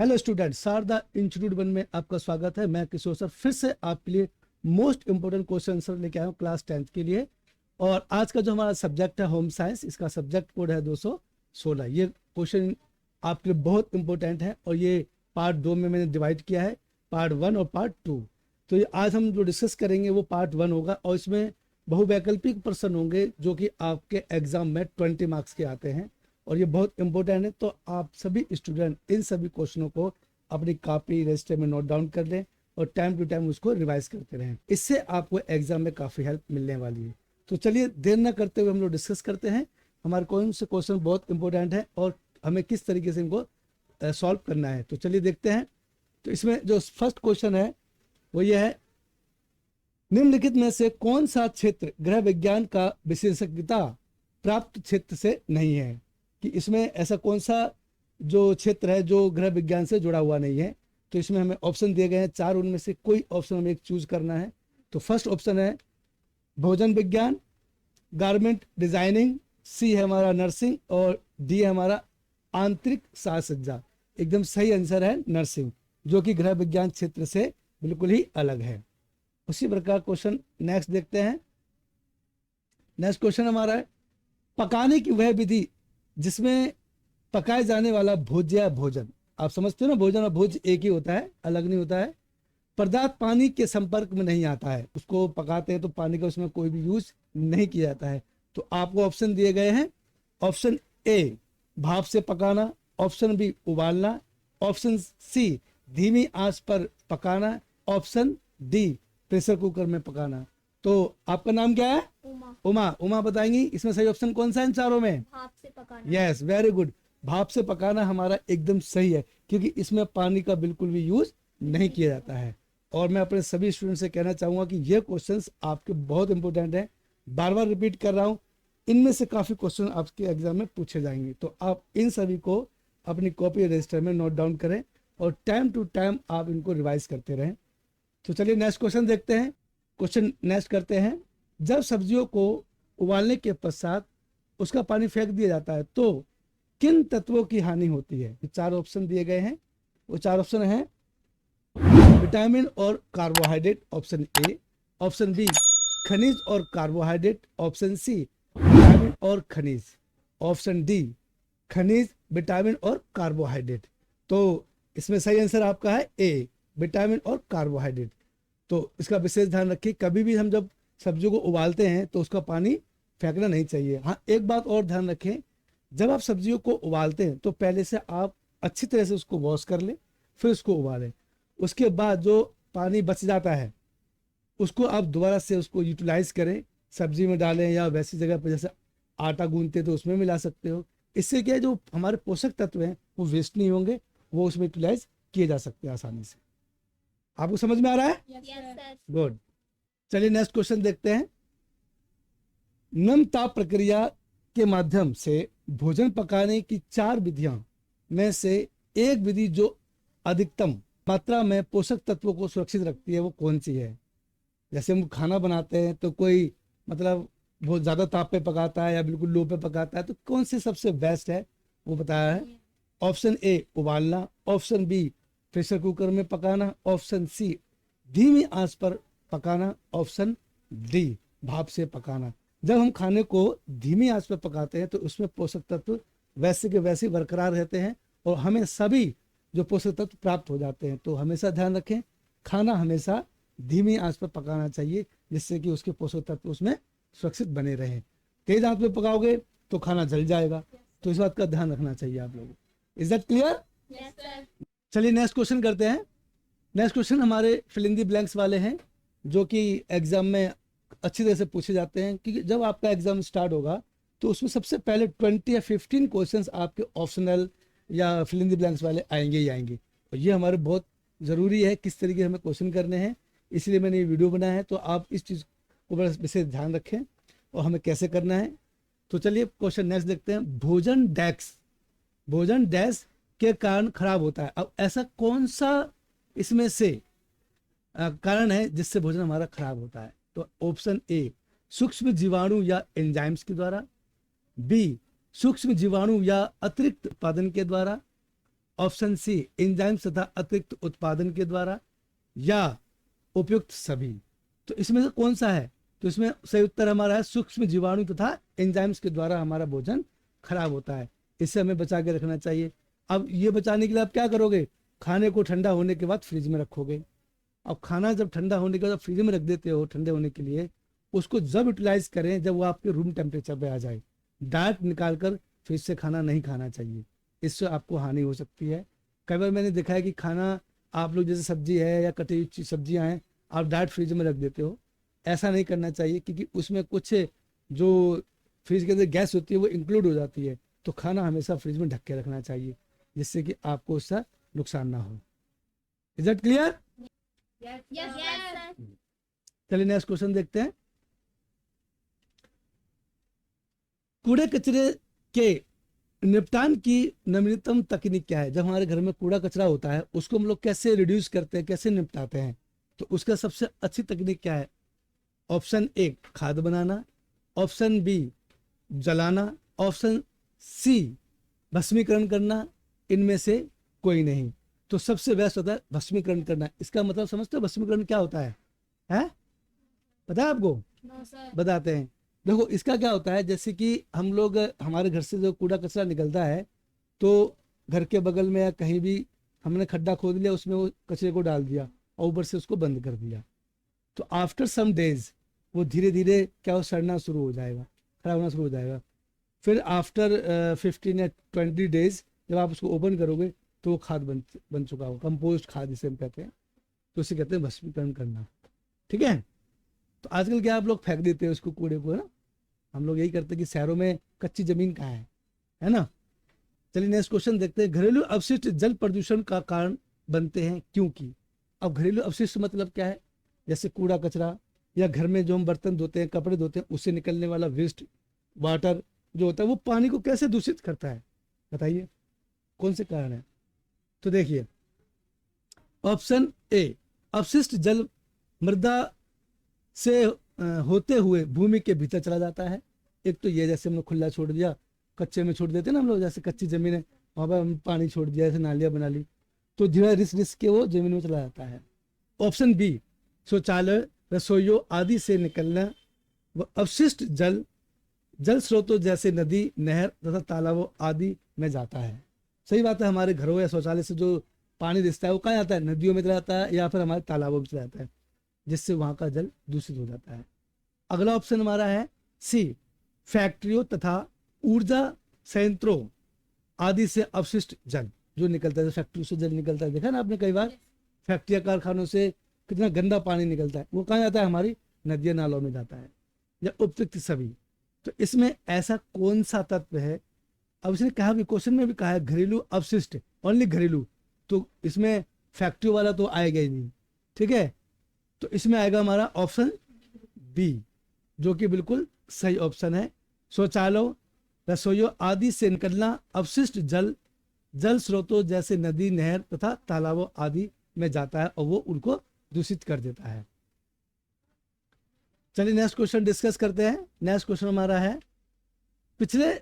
Hello student, Sharda institute 1 में आपका स्वागत है। मैं किशोर सर फिर से आपके लिए मोस्ट इंपोर्टेंट क्वेश्चन आंसर लेके आया हूँ क्लास 10th के लिए। और आज का जो हमारा सब्जेक्ट है होम साइंस, इसका सब्जेक्ट कोड है 216। ये क्वेश्चन आपके लिए बहुत इंपॉर्टेंट है और ये पार्ट 2 में मैंने डिवाइड किया है, पार्ट 1 और पार्ट 2। तो ये आज हम जो डिस्कस करेंगे वो पार्ट 1 होगा और इसमें बहुवैकल्पिक प्रश्न होंगे जो कि आपके एग्जाम में 20 मार्क्स के आते हैं और ये बहुत इंपॉर्टेंट है। तो आप सभी स्टूडेंट इन सभी क्वेश्चनों को अपनी कॉपी रजिस्टर में नोट डाउन कर लें और टाइम टू टाइम उसको रिवाइज करते रहें। इससे आपको एग्जाम में काफ़ी हेल्प मिलने वाली है। तो चलिए देर न करते हुए हम लोग डिस्कस करते हैं हमारे कौन से क्वेश्चन बहुत इंपॉर्टेंट है और हमें किस तरीके से इनको सॉल्व करना है। तो चलिए देखते हैं। तो इसमें जो फर्स्ट क्वेश्चन है वो ये है, निम्नलिखित में से कौन सा क्षेत्र गृह विज्ञान का विशेषज्ञता प्राप्त क्षेत्र से नहीं है? कि इसमें ऐसा कौन सा जो क्षेत्र है जो गृह विज्ञान से जुड़ा हुआ नहीं है। तो इसमें हमें ऑप्शन दिए गए हैं 4, उनमें से कोई ऑप्शन हमें एक चूज करना है। तो फर्स्ट ऑप्शन है भोजन विज्ञान, गारमेंट डिजाइनिंग, सी है हमारा नर्सिंग और डी है हमारा आंतरिक साज सज्जा। एकदम सही आंसर है नर्सिंग, जो कि गृह विज्ञान क्षेत्र से बिल्कुल ही अलग है। उसी प्रकार क्वेश्चन नेक्स्ट देखते हैं। नेक्स्ट क्वेश्चन हमारा है, पकाने की वह विधि जिसमें पकाए जाने वाला भोज्य भोजन, आप समझते हो ना, भोजन और भोज एक ही होता है, अलग नहीं होता है। पदार्थ पानी के संपर्क में नहीं आता है, उसको पकाते हैं तो पानी का उसमें कोई भी यूज नहीं किया जाता है। तो आपको ऑप्शन दिए गए हैं, ऑप्शन ए भाप से पकाना, ऑप्शन बी उबालना, ऑप्शन सी धीमी आंच पर पकाना, ऑप्शन डी प्रेशर कुकर में पकाना। तो आपका नाम क्या है? उमा। उमा बताएंगी इसमें सही ऑप्शन कौन सा है इन चारों में? भाप से पकाना। Yes, very good. भाप से पकाना हमारा एकदम सही है, क्योंकि इसमें पानी का बिल्कुल भी यूज नहीं किया जाता है। और मैं अपने सभी स्टूडेंट से कहना चाहूंगा कि ये क्वेश्चंस आपके बहुत इंपॉर्टेंट हैं। बार बार रिपीट कर रहा हूँ, इनमें से काफी क्वेश्चन आपके एग्जाम में पूछे जाएंगे। तो आप इन सभी को अपनी कॉपी रजिस्टर में नोट डाउन करें और टाइम टू टाइम आप इनको रिवाइज करते रहें। तो चलिए नेक्स्ट क्वेश्चन देखते हैं। क्वेश्चन नेक्स्ट करते हैं, जब सब्जियों को उबालने के पश्चात उसका पानी फेंक दिया जाता है तो किन तत्वों की हानि होती है? 4 ऑप्शन दिए गए हैं। वो 4 ऑप्शन हैं विटामिन और carbohydrate, option a, option b खनिज और कार्बोहाइड्रेट, ऑप्शन सी विटामिन और खनिज, ऑप्शन डी खनिज विटामिन और कार्बोहाइड्रेट। तो इसमें सही आंसर आपका है ए, विटामिन और कार्बोहाइड्रेट। तो इसका विशेष ध्यान रखिए, कभी भी हम जब सब्जियों को उबालते हैं तो उसका पानी फेंकना नहीं चाहिए। हाँ, एक बात और ध्यान रखें, जब आप सब्जियों को उबालते हैं तो पहले से आप अच्छी तरह से उसको वॉश कर लें, फिर उसको उबालें। उसके बाद जो पानी बच जाता है उसको आप दोबारा से उसको यूटिलाइज करें, सब्जी में डालें या वैसी जगह पर जैसे आटा गूंथते तो उसमें मिला सकते हो। इससे क्या है, जो हमारे पोषक तत्व हैं वो वेस्ट नहीं होंगे, वो उसमें यूटिलाइज किए जा सकते हैं आसानी से। आपको समझ में आ रहा है? Yes sir. गुड। चलिए नेक्स्ट क्वेश्चन देखते हैं। नम ताप प्रक्रिया के माध्यम से भोजन पकाने की 4 विधियां में से एक विधि जो अधिकतम मात्रा में पोषक तत्वों को सुरक्षित रखती है वो कौन सी है? जैसे हम खाना बनाते हैं तो कोई मतलब बहुत ज्यादा ताप पे पकाता है या बिल्कुल लो पे पकाता है, तो कौन सी सबसे बेस्ट है वो बताया है। ऑप्शन ए उबालना, ऑप्शन बी प्रेशर कुकर में पकाना, ऑप्शन सी धीमी आंच पर पकाना, ऑप्शन डी भाप से पकाना। जब हम खाने को धीमी आंच पर पकाते हैं तो उसमें पोषक तत्व वैसे के वैसे बरकरार रहते हैं और हमें सभी जो पोषक तत्व प्राप्त हो जाते हैं। तो हमेशा ध्यान रखें, खाना हमेशा धीमी आंच पर पकाना चाहिए, जिससे कि उसके पोषक तत्व उसमें सुरक्षित बने रहें। तेज आंच पर पकाओगे तो खाना जल जाएगा, तो इस बात का ध्यान रखना चाहिए आप लोगों को। Is that clear? Yes sir. चलिए नेक्स्ट क्वेश्चन करते हैं। नेक्स्ट क्वेश्चन हमारे फिल इन द ब्लैंक्स वाले हैं, जो कि एग्जाम में अच्छी तरह से पूछे जाते हैं। क्योंकि जब आपका एग्जाम स्टार्ट होगा तो उसमें सबसे पहले 20 या 15 क्वेश्चंस आपके ऑप्शनल या फिल इन द ब्लैंक्स वाले आएंगे ही आएंगे। और ये हमारे बहुत ज़रूरी है किस तरीके हमें क्वेश्चन करने हैं, इसलिए मैंने ये वीडियो बनाया है। तो आप इस चीज़ को बड़ा विशेष ध्यान रखें और हमें कैसे करना है। तो चलिए क्वेश्चन नेक्स्ट देखते हैं। भोजन डैश के कारण खराब होता है। अब ऐसा कौन सा इसमें से कारण है जिससे भोजन हमारा खराब होता है? तो ऑप्शन ए सूक्ष्म जीवाणु या एंजाइम्स के द्वारा, बी सूक्ष्म जीवाणु या अतिरिक्त उत्पादन के द्वारा, ऑप्शन सी एंजाइम्स तथा अतिरिक्त उत्पादन के द्वारा, या उपयुक्त सभी। तो इसमें से कौन सा है? तो इसमें सही उत्तर हमारा है सूक्ष्म जीवाणु तथा एंजाइम्स के द्वारा हमारा भोजन खराब होता है, इससे हमें बचा के रखना चाहिए। अब ये बचाने के लिए आप क्या करोगे? खाने को ठंडा होने के बाद फ्रिज में रखोगे। अब खाना जब ठंडा होने के बाद फ्रिज में रख देते हो ठंडे होने के लिए, उसको जब यूटिलाइज करें जब वो आपके रूम टेम्परेचर पे आ जाए। डायरेक्ट निकाल कर फ्रिज से खाना नहीं खाना चाहिए, इससे आपको हानि हो सकती है। कई बार मैंने देखा है कि खाना आप लोग जैसे सब्जी है या कटी हुई सब्जियां हैं आप डायरेक्ट फ्रिज में रख देते हो, ऐसा नहीं करना चाहिए, क्योंकि उसमें कुछ जो फ्रिज के अंदर गैस होती है वो इंक्लूड हो जाती है। तो खाना हमेशा फ्रिज में ढक के रखना चाहिए, जिससे कि आपको उससे नुकसान ना हो। Is that clear? चलिए नेक्स्ट क्वेश्चन देखते हैं। कूड़े कचरे के निपटान की नवीनतम तकनीक क्या है? जब हमारे घर में कूड़ा कचरा होता है उसको हम लोग कैसे रिड्यूस करते हैं, कैसे निपटाते हैं? तो उसका सबसे अच्छी तकनीक क्या है? ऑप्शन ए खाद बनाना, ऑप्शन बी जलाना, ऑप्शन सी भस्मीकरण करना, इनमें से कोई नहीं। तो सबसे बेस्ट होता है भस्मीकरण करना। इसका मतलब समझते हो भस्मीकरण क्या होता है? पता है आपको? बताते हैं। देखो इसका क्या होता है, जैसे कि हम लोग हमारे घर से जो कूड़ा कचरा निकलता है तो घर के बगल में या कहीं भी हमने खड्डा खोद लिया, उसमें वो कचरे को डाल दिया और ऊपर से उसको बंद कर दिया। तो आफ्टर सम डेज वो धीरे धीरे क्या हो, सड़ना शुरू हो जाएगा, खराब होना शुरू हो जाएगा। फिर आफ्टर 15 या 20 डेज जब आप उसको ओपन करोगे तो वो खाद बन चुका हो, कंपोस्ट खाद जिसे हम कहते हैं। तो उसे कहते हैं भस्मीकरण करना। ठीक है। तो आजकल क्या आप लोग फेंक देते हैं उसको, कूड़े को, है ना? हम लोग यही करते हैं कि शहरों में कच्ची जमीन कहाँ है ना? चलिए नेक्स्ट क्वेश्चन देखते हैं। घरेलू अपशिष्ट जल प्रदूषण का कारण बनते हैं क्योंकि? अब घरेलू अपशिष्ट मतलब क्या है? जैसे कूड़ा कचरा या घर में जो हम बर्तन धोते हैं, कपड़े धोते हैं, उससे निकलने वाला वेस्ट वाटर जो होता है वो पानी को कैसे दूषित करता है? बताइए कौन से कारण है? तो देखिए ऑप्शन ए अपशिष्ट जल मृदा से होते हुए भूमि के भीतर चला जाता है। एक तो ये जैसे हम लोग खुला छोड़ दिया, कच्चे में छोड़ देते हैं ना हम लोग, जैसे कच्ची जमीन है वहां पर हम पानी छोड़ दिया, जैसे नालियां बना ली, तो धीरे रिस के वो जमीन में चला जाता है। ऑप्शन बी शौचालय, रसोइयों आदि से निकलना व अवशिष्ट जल स्रोतों जैसे नदी, नहर तथा तालाबों आदि में जाता है। सही बात है, हमारे घरों या शौचालय से जो पानी रिसता है वो कहाँ जाता है? नदियों में चला जाता है या फिर हमारे तालाबों में चला जाता है, जिससे वहां का जल दूषित हो जाता है। अगला ऑप्शन हमारा है सी फैक्ट्रियों तथा ऊर्जा संयंत्रों आदि से अपशिष्ट जल जो निकलता है। फैक्ट्री से जल निकलता है, देखा ना आपने कई बार, फैक्ट्रिया कारखानों से कितना गंदा पानी निकलता है, वो कहाँ जाता है? हमारी नदियों नालों में जाता है, या उपयुक्त सभी। तो इसमें ऐसा कौन सा तत्व है? अब इसने कहा भी, क्वेश्चन में भी कहा है घरेलू अपशिष्ट, ओनली घरेलू, तो इसमें फैक्ट्री वाला तो आएगा ही नहीं। ठीक है, तो इसमें आएगा हमारा ऑप्शन बी, जो कि बिल्कुल सही ऑप्शन है। शौचालयों, रसोइयों आदि से निकलना अवशिष्ट जल स्रोतों जैसे नदी, नहर तथा तालाबों आदि में जाता है और वो उनको दूषित कर देता है। चलिए नेक्स्ट क्वेश्चन डिस्कस करते हैं। नेक्स्ट क्वेश्चन हमारा है, पिछले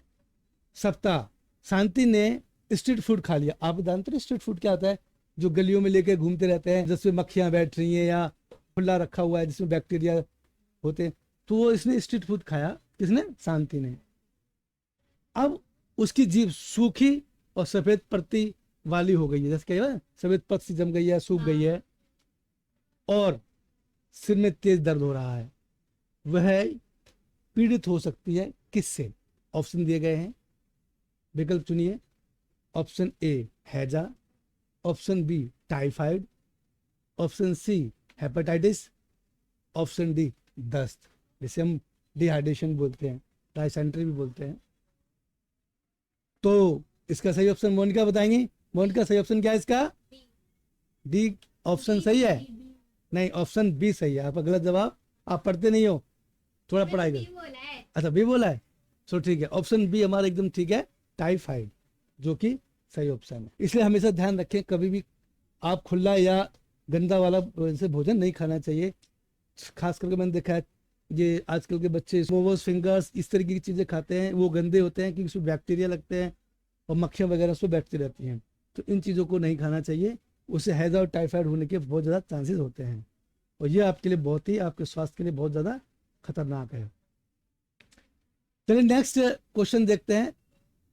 सप्ताह शांति ने स्ट्रीट फूड खा लिया। आप जानते हैं स्ट्रीट फूड क्या होता है? जो गलियों में लेके घूमते रहते हैं, जिसमें मक्खियां बैठ रही हैं या खुला रखा हुआ है जिसमें बैक्टीरिया होते हैं, तो वो इसने स्ट्रीट फूड खाया। किसने? शांति ने। अब उसकी जीभ सूखी और सफेद पत्ती वाली हो गई है, जैसे क्या है, सफेद पत्ती जम गई है, सूख गई है, और सिर में तेज दर्द हो रहा है। वह पीड़ित हो सकती है किससे? ऑप्शन दिए गए हैं, विकल्प चुनिए। ऑप्शन ए हैजा, option b typhoid, option c hepatitis, option d दस्त, जिसे हम डिहाइड्रेशन बोलते हैं, डायसेंट्री भी बोलते हैं। तो इसका सही ऑप्शन मोनिका बताएंगी। मोनिका सही ऑप्शन क्या है इसका? डी ऑप्शन सही है? नहीं, ऑप्शन बी सही है। आप गलत जवाब, आप पढ़ते नहीं हो, थोड़ा पढ़ाई करो। अच्छा बी बोला है, चलो ठीक है, ऑप्शन बी हमारा एकदम ठीक है, टाइफाइड, जो कि सही ऑप्शन है। इसलिए हमेशा ध्यान रखें, कभी भी आप खुला या गंदा वाला से भोजन नहीं खाना चाहिए। खास करके मैंने देखा है ये आजकल के बच्चे मोमोज, फिंगर्स, इस तरीके की चीज़ें खाते हैं, वो गंदे होते हैं क्योंकि उसमें बैक्टीरिया लगते हैं और मक्खियाँ वगैरह उसमें बैठती रहती हैं। तो इन चीज़ों को नहीं खाना चाहिए, उससे हैज़ा और टाइफाइड होने के बहुत ज़्यादा चांसेस होते हैं और ये आपके लिए बहुत ही, आपके स्वास्थ्य के लिए बहुत ज़्यादा खतरनाक है। चलिए नेक्स्ट क्वेश्चन देखते हैं।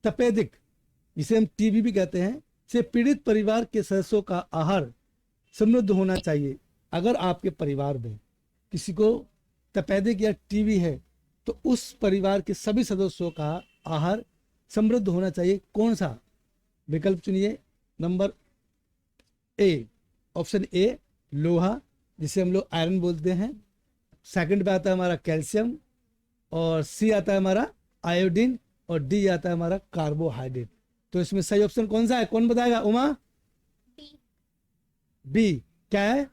तपेदिक, जिसे हम टीबी भी कहते हैं, से पीड़ित परिवार के सदस्यों का आहार समृद्ध होना चाहिए। अगर आपके परिवार में किसी को तपेदिक या टीबी है तो उस परिवार के सभी सदस्यों का आहार समृद्ध होना चाहिए। कौन सा विकल्प चुनिए? नंबर ए, ऑप्शन ए लोहा, जिसे हम लोग आयरन बोलते हैं। सेकंड पे आता है हमारा कैल्शियम, और सी आता है हमारा आयोडीन, और डी आता है हमारा कार्बोहाइड्रेट। तो इसमें सही ऑप्शन कौन सा है? कौन बताएगा? उमा? बी क्या है?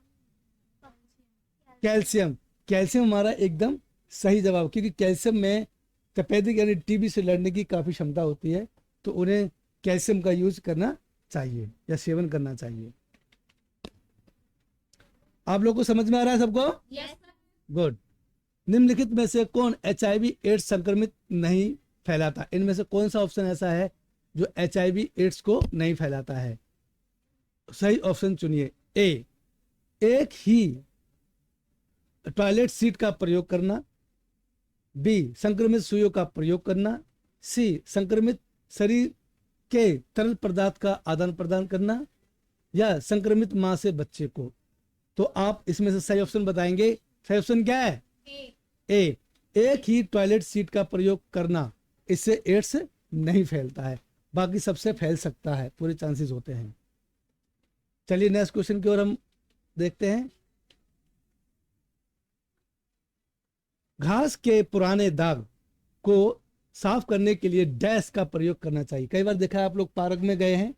कैल्शियम। कैल्शियम हमारा एकदम सही जवाब, क्योंकि कैल्शियम में तपेदिक यानी टीबी से लड़ने की काफी क्षमता होती है, तो उन्हें कैल्शियम का यूज करना चाहिए या सेवन करना चाहिए। आप लोग को समझ में आ रहा है सबको? गुड। निम्नलिखित में से कौन HIV एड्स संक्रमित नहीं फैलाता? इनमें से कौन सा ऑप्शन ऐसा है जो HIV एड्स को नहीं फैलाता है? सही ऑप्शन चुनिए। ए, एक ही टॉयलेट सीट का प्रयोग करना। बी, संक्रमित सुइयों का प्रयोग करना। सी, संक्रमित शरीर के तरल पदार्थ का आदान प्रदान करना, या संक्रमित मां से बच्चे को। तो आप इसमें से सही ऑप्शन बताएंगे। सही ऑप्शन क्या है? ए, एक ही टॉयलेट सीट का प्रयोग करना। इससे एड्स नहीं फैलता है, बाकी सबसे फैल सकता है, पूरे चांसेस होते हैं। चलिए नेक्स्ट क्वेश्चन की ओर हम देखते हैं। घास के पुराने दाग को साफ करने के लिए डैश का प्रयोग करना चाहिए। कई बार देखा है आप लोग पार्क में गए हैं,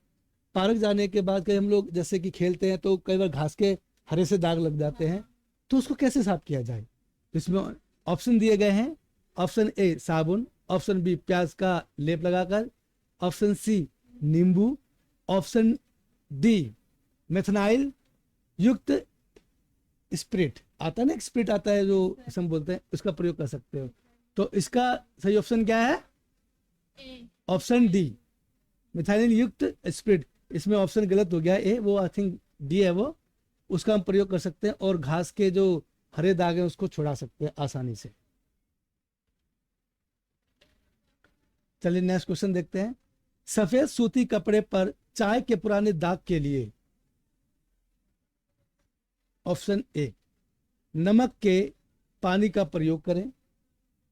पार्क जाने के बाद कई हम लोग जैसे कि खेलते हैं तो कई बार घास के हरे से दाग लग जाते हैं, तो उसको कैसे साफ किया जाए? इसमें ऑप्शन दिए गए हैं। ऑप्शन ए साबुन, ऑप्शन बी प्याज का लेप लगाकर, ऑप्शन सी नींबू, ऑप्शन डी मेथनाइल युक्त स्प्रिट आता है ना, स्प्रिट आता है जो हम बोलते हैं, उसका प्रयोग कर सकते हो। तो इसका सही ऑप्शन क्या है? ऑप्शन डी मिथाइल युक्त स्प्रिट। इसमें ऑप्शन गलत हो गया, ए, वो आई थिंक डी है, वो उसका हम प्रयोग कर सकते हैं और घास के जो हरे दाग हैं उसको छुड़ा सकते हैं आसानी से। चलिए नेक्स्ट क्वेश्चन देखते हैं। सफेद सूती कपड़े पर चाय के पुराने दाग के लिए ऑप्शन ए, नमक के पानी का प्रयोग करें।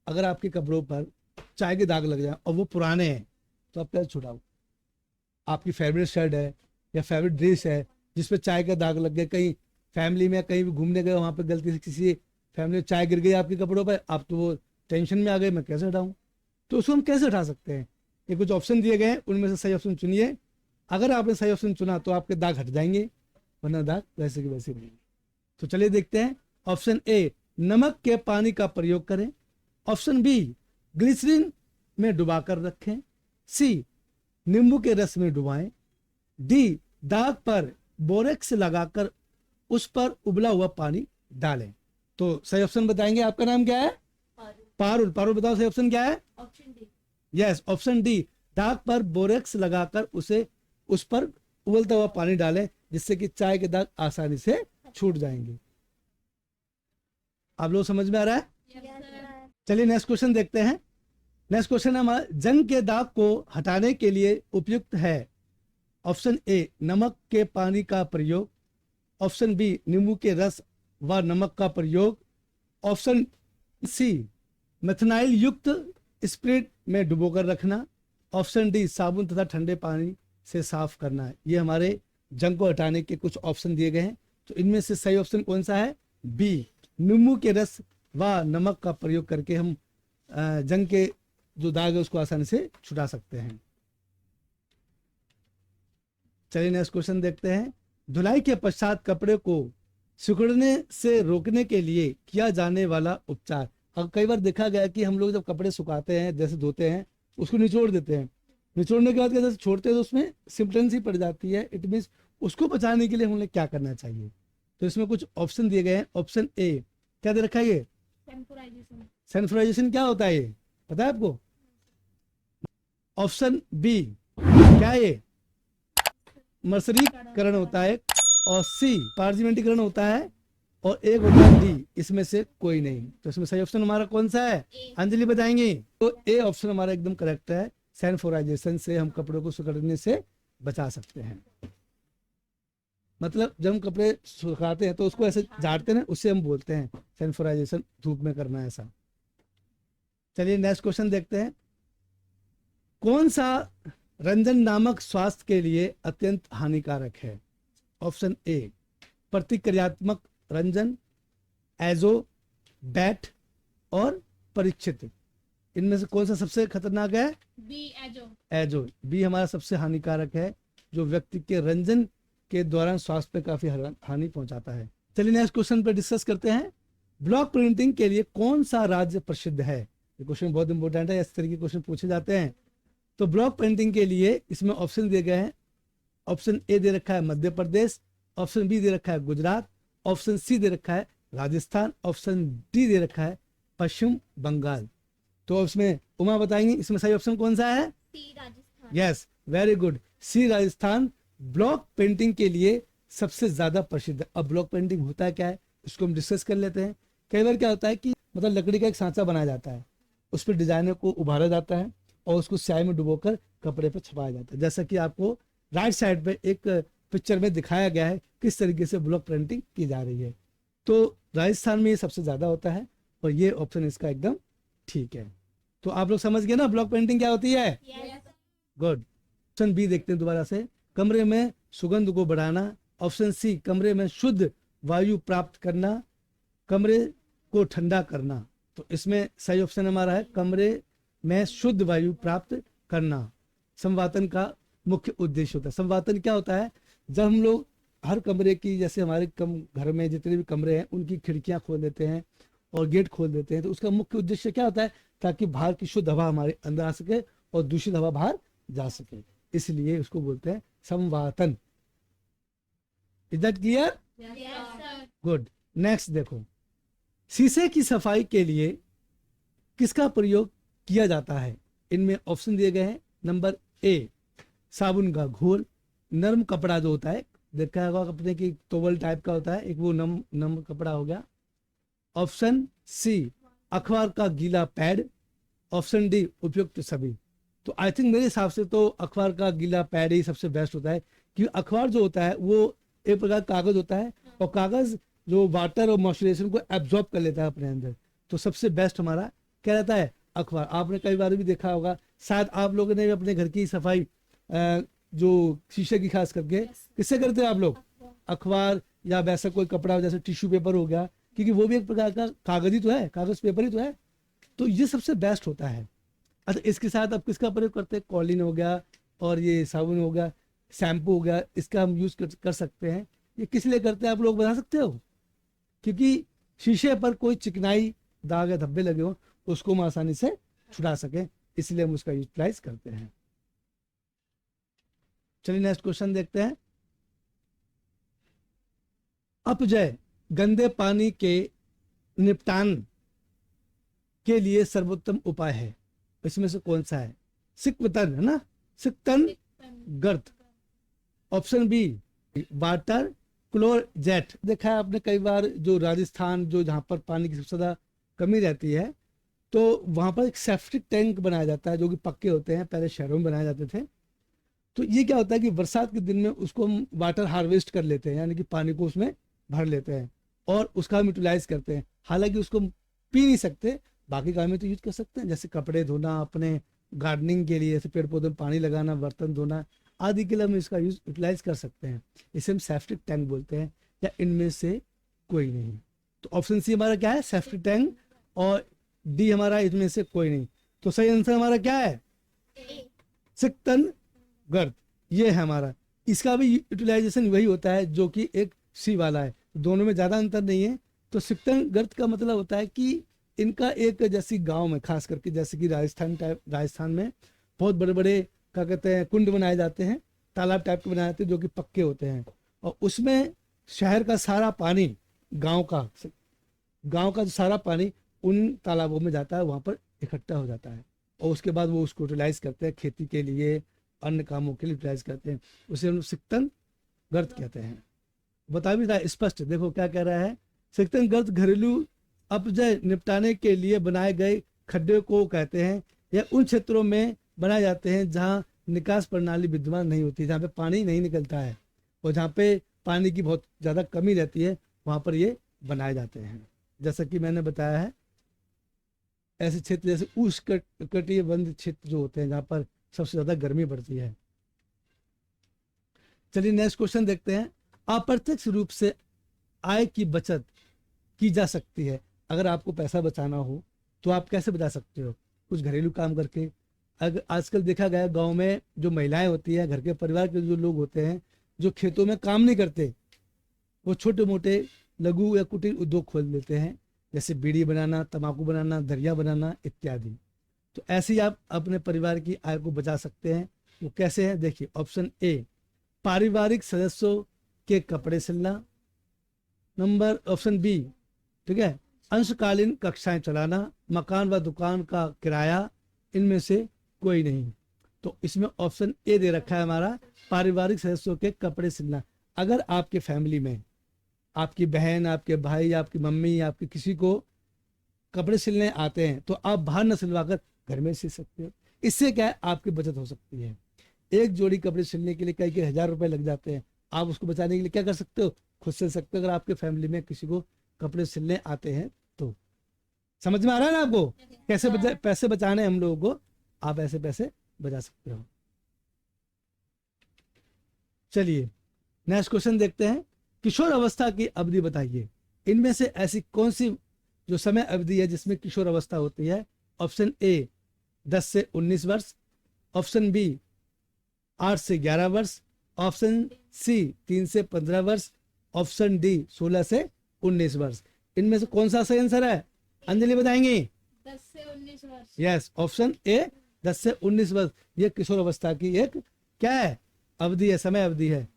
अगर आपके कपड़ों पर चाय के दाग लग जाए और वो पुराने हैं तो आप कैसे छुड़ाओ? आपकी फेवरेट शर्ट है या फेवरेट ड्रेस है जिसपे चाय का दाग लग गया, कहीं फैमिली में कहीं भी घूमने गए, वहां पे गलती से किसी फैमिली में चाय गिर गई आपके कपड़ों पर, आप तो वो टेंशन में आ गए, मैं कैसे हटाऊं? तो उसको हम कैसे हटा सकते हैं? ये कुछ ऑप्शन दिए गए हैं, उनमें से सही ऑप्शन चुनिए। अगर आपने सही ऑप्शन चुना तो आपके दाग हट जाएंगे, वरना दाग वैसे के वैसे रहेंगे। तो चलिए देखते हैं। ऑप्शन ए, नमक के पानी का प्रयोग करें। ऑप्शन बी, ग्लिसरीन में डुबाकर रखें। सी, नींबू के रस में डुबाएं। डी, दाग पर बोरेक्स लगाकर उस पर उबला हुआ पानी डालें। तो सही ऑप्शन बताएंगे। आपका नाम क्या है? पारुल। पारुल बताओ सही ऑप्शन क्या है? Option D. Yes, option D, दाग पर बोरेक्स लगाकर उसे उस पर उबलता हुआ पानी डालें, जिससे कि चाय के दाग आसानी से छूट जाएंगे। आप लोग समझ में आ रहा है? चलिए नेक्स्ट क्वेश्चन देखते हैं। नेक्स्ट क्वेश्चन है हमारा, जंग के दाग को हटाने के लिए उपयुक्त है। ऑप्शन ए, नमक के पानी का प्रयोग। ऑप्शन बी, नींबू के रस व नमक का प्रयोग। ऑप्शन सी, मेथनाइल युक्त स्प्रिट में डुबोकर रखना। ऑप्शन डी, साबुन तथा ठंडे पानी से साफ करना है। ये हमारे जंग को हटाने के कुछ ऑप्शन दिए गए हैं। तो इनमें से सही ऑप्शन कौन सा है? बी, नींबू के रस व नमक का प्रयोग करके हम जंग के जो दाग है उसको आसानी से छुटा सकते हैं। चलिए नेक्स्ट क्वेश्चन देखते हैं। धुलाई के पश्चात कपड़े को सिकुड़ने से रोकने के लिए किया जाने वाला उपचार। अब कई बार देखा गया कि हम लोग जब कपड़े सुखाते हैं, जैसे धोते हैं, उसको निचोड़ देते हैं। निचोड़ने के बाद जैसे छोड़ते हैं तो उसमें सिम्पटम्स ही पड़ जाती है। इट मीन्स उसको बचाने के लिए हमें क्या करना चाहिए? तो इसमें कुछ ऑप्शन दिए गए हैं। ऑप्शन ए, क्या दे रखा है ये? सेंसराइजेशन क्या होता है ये पता है आपको? ऑप्शन बी, क्या है ये? मर्सरीकरण होता है और सी पारजिमेंटीकरण होता है और एक होता है डी, इसमें से कोई नहीं। तो इसमें सही ऑप्शन हमारा कौन सा है? अंजलि बताएंगी। तो ए ऑप्शन हमारा एकदम करेक्ट है। सैनिटाइजेशन से हम कपड़ों को सुखाने से बचा सकते हैं। मतलब जब हम कपड़े सुखाते हैं तो उसको ऐसे झाड़ते हैं, उससे हम बोलते हैं सैनिटाइजेशन, धूप में करना है ऐसा। चलिए नेक्स्ट क्वेश्चन देखते हैं। कौन सा रंजन नामक स्वास्थ्य के लिए अत्यंत हानिकारक है? ऑप्शन ए प्रतिक्रियात्मक रंजन, एजो, बैट और परीक्षित। इनमें से कौन सा सबसे खतरनाक है? B, azo. एजो, बी हमारा सबसे हानिकारक है, जो व्यक्ति के रंजन के दौरान स्वास्थ्य पे काफी हानि पहुंचाता है। चलिए नेक्स्ट क्वेश्चन पे डिस्कस करते हैं। ब्लॉक प्रिंटिंग के लिए कौन सा राज्य प्रसिद्ध है? ये क्वेश्चन बहुत इंपॉर्टेंट है, इस तरह के क्वेश्चन पूछे जाते हैं। तो ब्लॉक प्रिंटिंग के लिए इसमें ऑप्शन दिए गए हैं। ऑप्शन ए दे रखा है मध्य प्रदेश, ऑप्शन बी दे रखा है गुजरात, ऑप्शन सी दे रखा है राजस्थान, ऑप्शन डी दे रखा है पश्चिम बंगाल। तो उसमें उमा बताएंगी इसमें सही ऑप्शन कौन सा है? सी, राजस्थान। यस, वेरी गुड, सी राजस्थान ब्लॉक पेंटिंग के लिए सबसे ज्यादा प्रसिद्ध है। अब ब्लॉक पेंटिंग होता है क्या है, इसको हम डिस्कस कर लेते हैं। कई बार क्या होता है कि मतलब लकड़ी का एक सांचा बनाया जाता है, उस पर डिजाइनर को उभारा जाता है और उसको स्याही में डुबोकर कपड़े पर छपाया जाता है। जैसा कि आपको राइट साइड पे एक पिक्चर में दिखाया गया है किस तरीके से ब्लॉक प्रिंटिंग की जा रही है। तो राजस्थान में ये सबसे ज्यादा होता है और ये ऑप्शन इसका एकदम ठीक है। तो आप लोग समझ गए ना ब्लॉक पेंटिंग क्या होती है? गुड। ऑप्शन बी देखते हैं दोबारा से। कमरे में सुगंध को बढ़ाना। ऑप्शन सी कमरे में शुद्ध वायु प्राप्त करना, कमरे को ठंडा करना। तो इसमें सही ऑप्शन हमारा है कमरे में शुद्ध वायु प्राप्त करना। संवातन का मुख्य उद्देश्य होता है। संवातन क्या होता है? जब हम लोग हर कमरे की, जैसे हमारे घर में जितने भी कमरे हैं उनकी खिड़कियां खोल देते हैं और गेट खोल देते हैं, तो उसका मुख्य उद्देश्य क्या होता है? ताकि बाहर की शुद्ध हवा हमारे अंदर आ सके और दूषित हवा बाहर जा सके, इसलिए उसको बोलते हैं संवातन। Is that clear? Good. Next देखो, शीशे की सफाई के लिए किसका प्रयोग किया जाता है? इनमें ऑप्शन दिए गए हैं। नंबर ए साबुन का घोल, नरम कपड़ा जो होता है, देखा होगा कपड़े की टॉवल टाइप का होता है एक, वो नम कपड़ा हो गया। ऑप्शन सी अखबार का गीला पैड, ऑप्शन डी उपयुक्त सभी। तो आई थिंक मेरे हिसाब से तो अखबार का गीला पैड ही सबसे बेस्ट होता है, क्योंकि अखबार जो होता है वो एक प्रकार कागज होता है और कागज जो वाटर और मॉइस्चराइजेशन को एब्जॉर्ब कर लेता है अपने अंदर। तो सबसे बेस्ट हमारा क्या रहता है? अखबार। आपने कई बार भी देखा होगा, शायद आप लोगों ने अपने घर की सफाई जो शीशे की खास करके किससे करते हैं आप लोग? अखबार या वैसा कोई कपड़ा जैसे टिश्यू पेपर हो गया, क्योंकि वो भी एक प्रकार का कागज ही तो है, कागज पेपर ही तो है। तो ये सबसे बेस्ट होता है। अच्छा, इसके साथ आप किसका प्रयोग करते हैं? कॉलिन हो गया और ये साबुन हो गया, शैम्पू हो गया, इसका हम यूज कर सकते हैं। ये किस लिए करते हैं आप लोग बता सकते हो? क्योंकि शीशे पर कोई चिकनाई दाग या धब्बे लगे हो उसको हम आसानी से छुड़ा सके, इसलिए हम उसका यूटिलाइज करते हैं। चलिए नेक्स्ट क्वेश्चन देखते हैं। अपजय गंदे पानी के निपटान के लिए सर्वोत्तम उपाय है, इसमें से कौन सा है? सिकवतन है ना, सिकतन गर्त। Option b water closet. देखा है आपने कई बार, जो राजस्थान जो जहाँ पर पानी की सबसे ज्यादा कमी रहती है, तो वहां पर एक सेप्टिक टैंक बनाया जाता है जो कि पक्के होते हैं, पहले शहरों में बनाए जाते थे। तो ये क्या होता है कि बरसात के दिन में उसको हम वाटर हार्वेस्ट कर लेते हैं, यानी कि पानी को उसमें भर लेते हैं और उसका हम यूटिलाइज करते हैं। हालांकि उसको पी नहीं सकते, बाकी काम में तो यूज कर सकते हैं, जैसे कपड़े धोना, अपने गार्डनिंग के लिए, जैसे पेड़ पौधों में पानी लगाना, बर्तन धोना आदि के लिए हम इसका यूज यूटिलाइज कर सकते हैं। इसे हम सेप्टिक टैंक बोलते हैं, या इनमें से कोई नहीं। तो ऑप्शन सी हमारा क्या है? सेप्टिक टैंक, और डी हमारा इसमें से कोई नहीं। तो सही आंसर हमारा क्या है? सिकतन गर्त, ये है हमारा। इसका भी यूटिलाइजेशन वही होता है जो कि एक सी वाला है, दोनों में ज्यादा अंतर नहीं है। तो सिकतन गर्त का मतलब होता है कि इनका एक, जैसी गांव में खास करके, जैसे कि राजस्थान में बहुत बड़े बड़े क्या कहते हैं कुंड बनाए जाते हैं, तालाब टाइप के बनाए जाते हैं जो कि पक्के होते हैं, और उसमें शहर का सारा पानी, गांव का जो सारा पानी उन तालाबों में जाता है, वहां पर इकट्ठा हो जाता है और उसके बाद वो उसको यूटिलाइज करते हैं खेती के लिए अन्य कामों के लिए यूटिलाइज करते हैं, उसे हम लोग सिक्तन गर्त कहते हैं। बता भी रहा है स्पष्ट, देखो क्या कह रहा है, सिक्तन गर्त घरेलू अपजय निपटाने के लिए बनाए गए खड्डे को कहते हैं। यह उन क्षेत्रों में बनाए जाते हैं जहाँ निकास प्रणाली विद्यमान नहीं होती, जहाँ पे पानी नहीं निकलता है और जहाँ पे पानी की बहुत ज़्यादा कमी रहती है, वहाँ पर ये बनाए जाते हैं। जैसा कि मैंने बताया है, ऐसे क्षेत्र जैसे उष्णकटिबंधीय क्षेत्र जो होते हैं जहाँ पर सबसे ज़्यादा गर्मी पड़ती है। चलिए नेक्स्ट क्वेश्चन देखते हैं। अप्रत्यक्ष रूप से आय की बचत की जा सकती है। अगर आपको पैसा बचाना हो तो आप कैसे बचा सकते हो? कुछ घरेलू काम करके। अगर आजकल देखा गया गांव में जो महिलाएं होती हैं, घर के परिवार के जो लोग होते हैं जो खेतों में काम नहीं करते, वो छोटे मोटे लघु या कुटीर उद्योग खोल लेते हैं, जैसे बीड़ी बनाना, तंबाकू बनाना, दरिया बनाना इत्यादि। तो ऐसे ही आप अपने परिवार की आय को बचा सकते हैं। वो कैसे है? देखिए, ऑप्शन ए पारिवारिक सदस्यों के कपड़े सिलना। नंबर ऑप्शन बी, ठीक है, अंशकालीन कक्षाएं चलाना, मकान व दुकान का किराया, इनमें से कोई नहीं। तो इसमें ऑप्शन ए दे रखा है हमारा, पारिवारिक सदस्यों के कपड़े सिलना। अगर आपके फैमिली में आपकी बहन, आपके भाई, आपकी मम्मी, आपके किसी को कपड़े सिलने आते हैं तो आप बाहर न सिलवाकर घर में सिल सकते हो। इससे क्या है, आपकी बचत हो सकती है। एक जोड़ी कपड़े सिलने के लिए कई कई हजार रुपए लग जाते हैं। आप उसको बचाने के लिए क्या कर सकते हो? खुद सिल सकते हो। अगर आपके फैमिली में किसी को कपड़े सिलने आते हैं तो समझ में आ रहा है ना आपको कैसे पैसे बचाने हम लोगों को? आप ऐसे पैसे बचा सकते हो। चलिए नेक्स्ट क्वेश्चन देखते हैं। किशोर अवस्था की अवधि बताइए। इनमें से ऐसी कौन सी जो समय अवधि है जिसमें किशोर अवस्था होती है? ऑप्शन ए 10 से 19 वर्ष, ऑप्शन बी 8 से 11 वर्ष, ऑप्शन सी 3 से 15 वर्ष, ऑप्शन डी 16 से 19 वर्ष। इनमें से कौन सा सही आंसर है? अंजलि बताएंगी। 10 से 19 वर्ष। यस, ऑप्शन ए 10 से 19 वर्ष ये किशोर अवस्था की एक क्या है? अवधि है, समय अवधि है।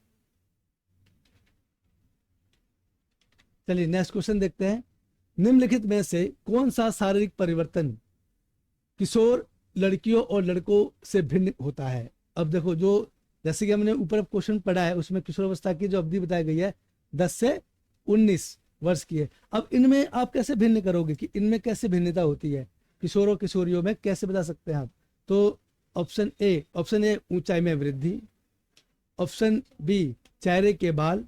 चलिए नेक्स्ट क्वेश्चन देखते हैं। निम्नलिखित में से कौन सा शारीरिक परिवर्तन किशोर लड़कियों और लड़कों से भिन्न होता है? अब देखो, जो जैसे कि हमने ऊपर क्वेश्चन पढ़ा है उसमें किशोर अवस्था की जो अवधि बताई गई है 10 से 19 वर्ष की है। अब इनमें आप कैसे भिन्न करोगे कि इनमें कैसे भिन्नता होती है, किशोर और किशोरियों में कैसे बता सकते हैं आप? तो ऑप्शन ए ऊंचाई में वृद्धि, ऑप्शन बी चेहरे के बाल,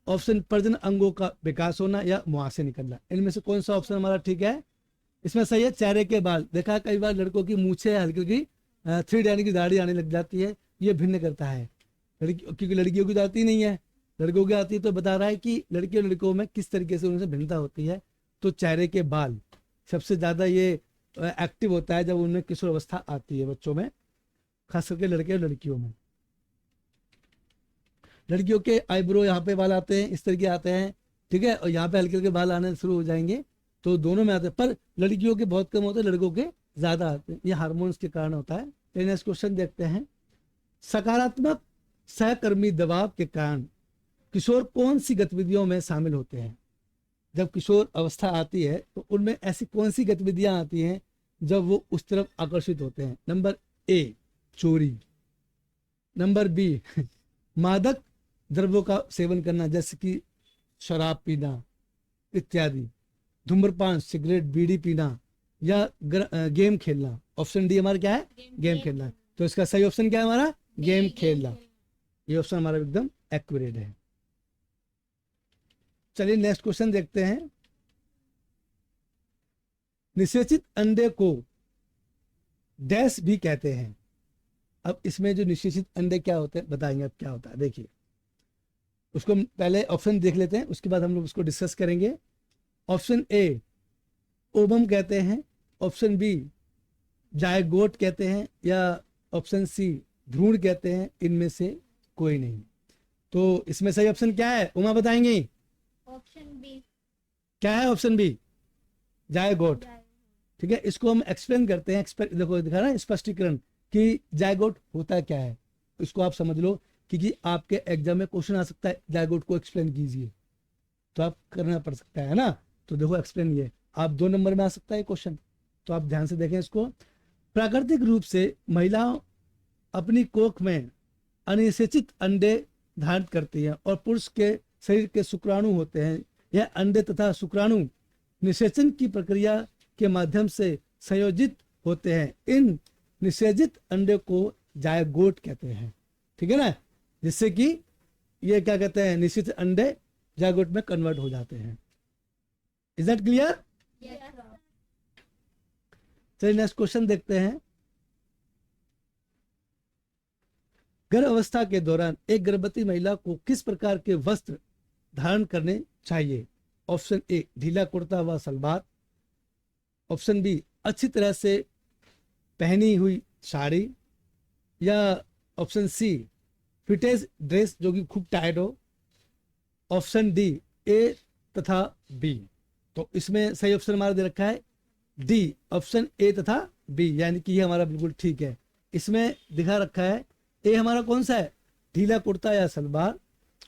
ऑप्शन प्रजनन अंगों का विकास होना या मुंह से निकलना। इनमें से कौन सा ऑप्शन हमारा ठीक है? इसमें सही है चेहरे के बाल। देखा कई बार लड़कों की मूछें हल्की की 3 यानी की दाढ़ी आने लग जाती है, ये भिन्न करता है। क्योंकि लड़कियों की तो आती नहीं है, लड़कों की आती है। तो बता रहा है कि लड़के और लड़कों में किस तरीके से उनसे भिन्नता होती है। तो चेहरे के बाल सबसे ज्यादा ये एक्टिव होता है जब उनमें किशोर अवस्था आती है बच्चों में, खास करके लड़के और लड़कियों में। लड़कियों के आईब्रो यहाँ पे बाल आते हैं, इस तरीके आते हैं, ठीक है, और यहाँ पे हल्के हल्के बाल आने शुरू हो जाएंगे। तो दोनों में आते हैं, पर लड़कियों के बहुत कम होते हैं, लड़कों के ज्यादा आते हैं। ये हार्मोन्स के कारण होता है। नेक्स्ट क्वेश्चन देखते हैं। सकारात्मक सहकर्मी दबाव के कारण किशोर कौन सी गतिविधियों में शामिल होते हैं? जब किशोर अवस्था आती है तो उनमें ऐसी कौन सी गतिविधियां आती हैं जब वो उस तरफ आकर्षित होते हैं? नंबर ए चोरी, नंबर बी मादक द्रव्यों का सेवन करना जैसे कि शराब पीना इत्यादि, धूम्रपान, सिगरेट, बीड़ी पीना, या गेम खेलना। ऑप्शन डी हमारा क्या है? गेम खेलना। तो इसका सही ऑप्शन क्या है हमारा? गेम खेलना। ये ऑप्शन हमारा एकदम एक्यूरेट है। चलिए नेक्स्ट क्वेश्चन देखते हैं। निषेचित अंडे को डैश भी कहते हैं। अब इसमें जो निषेचित अंडे क्या होते हैं बताएंगे अब क्या होता है। देखिए, उसको हम पहले ऑप्शन देख लेते हैं, उसके बाद हम लोग उसको डिस्कस करेंगे। ऑप्शन ए ओवम कहते हैं, ऑप्शन बी जायगोट कहते हैं, या ऑप्शन सी भ्रूण कहते हैं। इनमें से कोई नहीं। तो इसमें सही ऑप्शन क्या है? उमा बताएंगी। Option b. क्या है ऑप्शन बी? जायगोट। ठीक है, इसको हम एक्सप्लेन करते हैं। देखो दिखा रहा है स्पष्टीकरण कि जायगोट होता क्या है, इसको आप समझ लो, क्योंकि आपके एग्जाम में क्वेश्चन आ सकता है जायगोट को एक्सप्लेन कीजिए, तो आप करना पड़ सकता है ना। तो देखो एक्सप्लेन, ये आप 2 नंबर में आ सकता है क्वेश्चन, तो आप ध्यान से देखें इसको। प्राकृतिक रूप से महिलाओं अपनी कोख में अनिषेचित अंडे धारण करती है और पुरुष के शरीर के शुक्राणु होते हैं। यह अंडे तथा शुक्राणु निषेचन की प्रक्रिया के माध्यम से संयोजित होते हैं। इन निषेचित अंडे को जायगोट कहते हैं, ठीक है ना, जिससे कि ये क्या कहते हैं, निषेचित अंडे जायगोट में कन्वर्ट हो जाते हैं। Is that clear? Yes, sir. चलिए नेक्स्ट क्वेश्चन देखते हैं। गर्भ अवस्था के दौरान एक गर्भवती महिला को किस प्रकार के वस्त्र धारण करने चाहिए? ऑप्शन ए ढीला कुर्ता व सलवार, ऑप्शन बी अच्छी तरह से पहनी हुई साड़ी, या ऑप्शन सी फिटेज ड्रेस जो कि खूब टाइट हो, ऑप्शन डी ए तथा बी। तो इसमें सही ऑप्शन हमारा दे रखा है डी, ऑप्शन ए तथा बी, यानी कि ये हमारा बिल्कुल ठीक है। इसमें दिखा रखा है ए हमारा कौन सा है, ढीला कुर्ता या सलवार,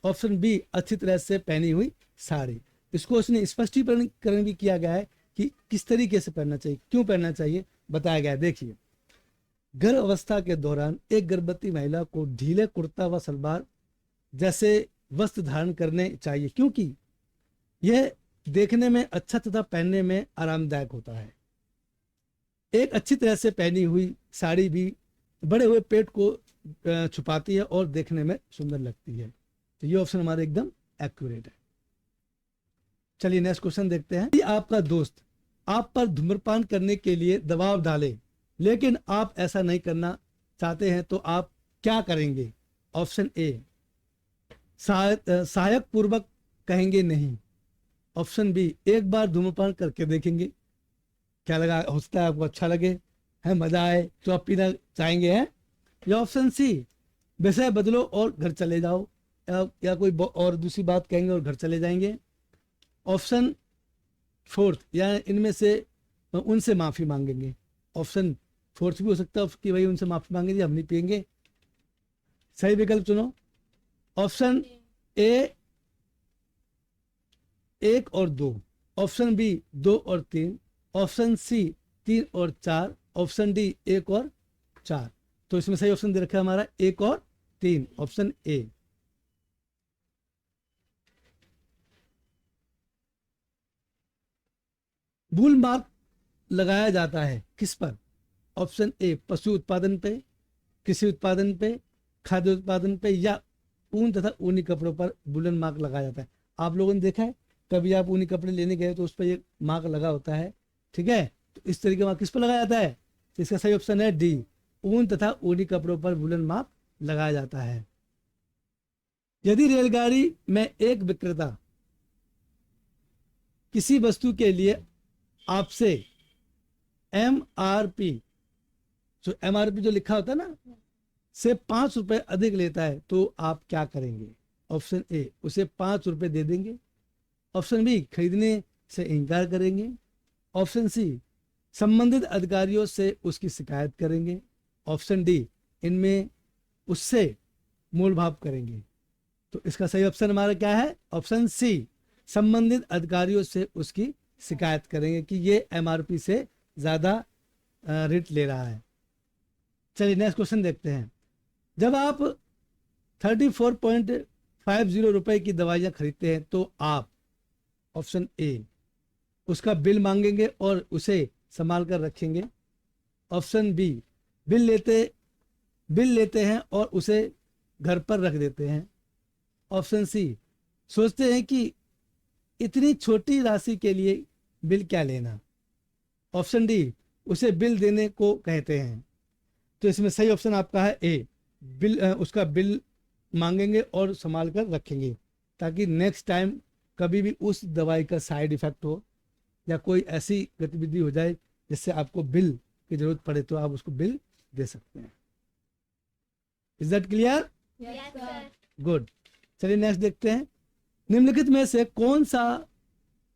ऑप्शन बी अच्छी तरह से पहनी हुई साड़ी। इसको उसने स्पष्टीकरण भी किया गया है कि किस तरीके से पहनना चाहिए, क्यों पहनना चाहिए बताया गया है। देखिए, गर्भ अवस्था के दौरान एक गर्भवती महिला को ढीले कुर्ता व सलवार जैसे वस्त्र धारण करने चाहिए, क्योंकि यह देखने में अच्छा तथा पहनने में आरामदायक होता है। एक अच्छी तरह से पहनी हुई साड़ी भी बड़े हुए पेट को छुपाती है और देखने में सुंदर लगती है। तो ये ऑप्शन हमारा एकदम एक्यूरेट है। चलिए नेक्स्ट क्वेश्चन देखते हैं। यदि आपका दोस्त आप पर धूम्रपान करने के लिए दबाव डाले लेकिन आप ऐसा नहीं करना चाहते हैं तो आप क्या करेंगे? ऑप्शन ए सहायक पूर्वक कहेंगे नहीं, ऑप्शन बी एक बार धूम्रपान करके देखेंगे, क्या लगा, हो सकता है आपको अच्छा लगे, है मजा आए तो आप पीना चाहेंगे, हैं, या ऑप्शन सी विषय बदलो और घर चले जाओ, या कोई और दूसरी बात कहेंगे और घर चले जाएंगे। ऑप्शन फोर्थ, या इनमें से उनसे माफी मांगेंगे। ऑप्शन फोर्थ भी हो सकता है कि भाई उनसे माफी मांगेंगे, हम नहीं पियेंगे। सही विकल्प चुनो। ऑप्शन ए 1 और 2, ऑप्शन बी 2 और 3, ऑप्शन सी 3 और 4, ऑप्शन डी 1 और 4। तो इसमें सही ऑप्शन दे रखा है हमारा 1 और 3, ऑप्शन ए। बुल मार्क लगाया जाता है किस पर? ऑप्शन ए पशु उत्पादन पे, कृषि उत्पादन पे, खाद्य उत्पादन पे, या ऊन तथा ऊनी कपड़ों पर बुलन मार्क लगाया जाता है। आप लोगों ने देखा है कभी आप ऊनी कपड़े लेने गए तो उस पर ये मार्क लगा होता है, ठीक है। तो इस तरीके का मार्क किस पर लगाया जाता है? तो इसका सही ऑप्शन है डी, ऊन तथा ऊनी कपड़ों पर बुलन मार्क लगाया जाता है। यदि रेलगाड़ी में एक विक्रेता किसी वस्तु के लिए आपसे एमआरपी जो लिखा होता है ना, से 5 रुपए अधिक लेता है तो आप क्या करेंगे? ऑप्शन ए उसे 5 रुपए दे देंगे, ऑप्शन बी खरीदने से इनकार करेंगे, ऑप्शन सी संबंधित अधिकारियों से उसकी शिकायत करेंगे, ऑप्शन डी इनमें उससे मोल भाव करेंगे। तो इसका सही ऑप्शन हमारा क्या है? ऑप्शन सी संबंधित अधिकारियों से उसकी शिकायत करेंगे कि ये एमआरपी से ज्यादा रेट ले रहा है। चलिए नेक्स्ट क्वेश्चन देखते हैं। जब आप 34.50 रुपए की दवाइयाँ खरीदते हैं तो आप ऑप्शन ए उसका बिल मांगेंगे और उसे संभाल कर रखेंगे, ऑप्शन बी बिल लेते हैं और उसे घर पर रख देते हैं, ऑप्शन सी सोचते हैं कि इतनी छोटी राशि के लिए बिल क्या लेना, ऑप्शन डी उसे बिल देने को कहते हैं। तो इसमें सही ऑप्शन आपका है ए, उसका बिल मांगेंगे और संभाल कर रखेंगे ताकि नेक्स्ट टाइम कभी भी उस दवाई का साइड इफेक्ट हो या कोई ऐसी गतिविधि हो जाए जिससे आपको बिल की जरूरत पड़े तो आप उसको बिल दे सकते हैं। Is that clear? Yes, sir. Good. चलिए नेक्स्ट देखते हैं। निम्नलिखित में से कौन सा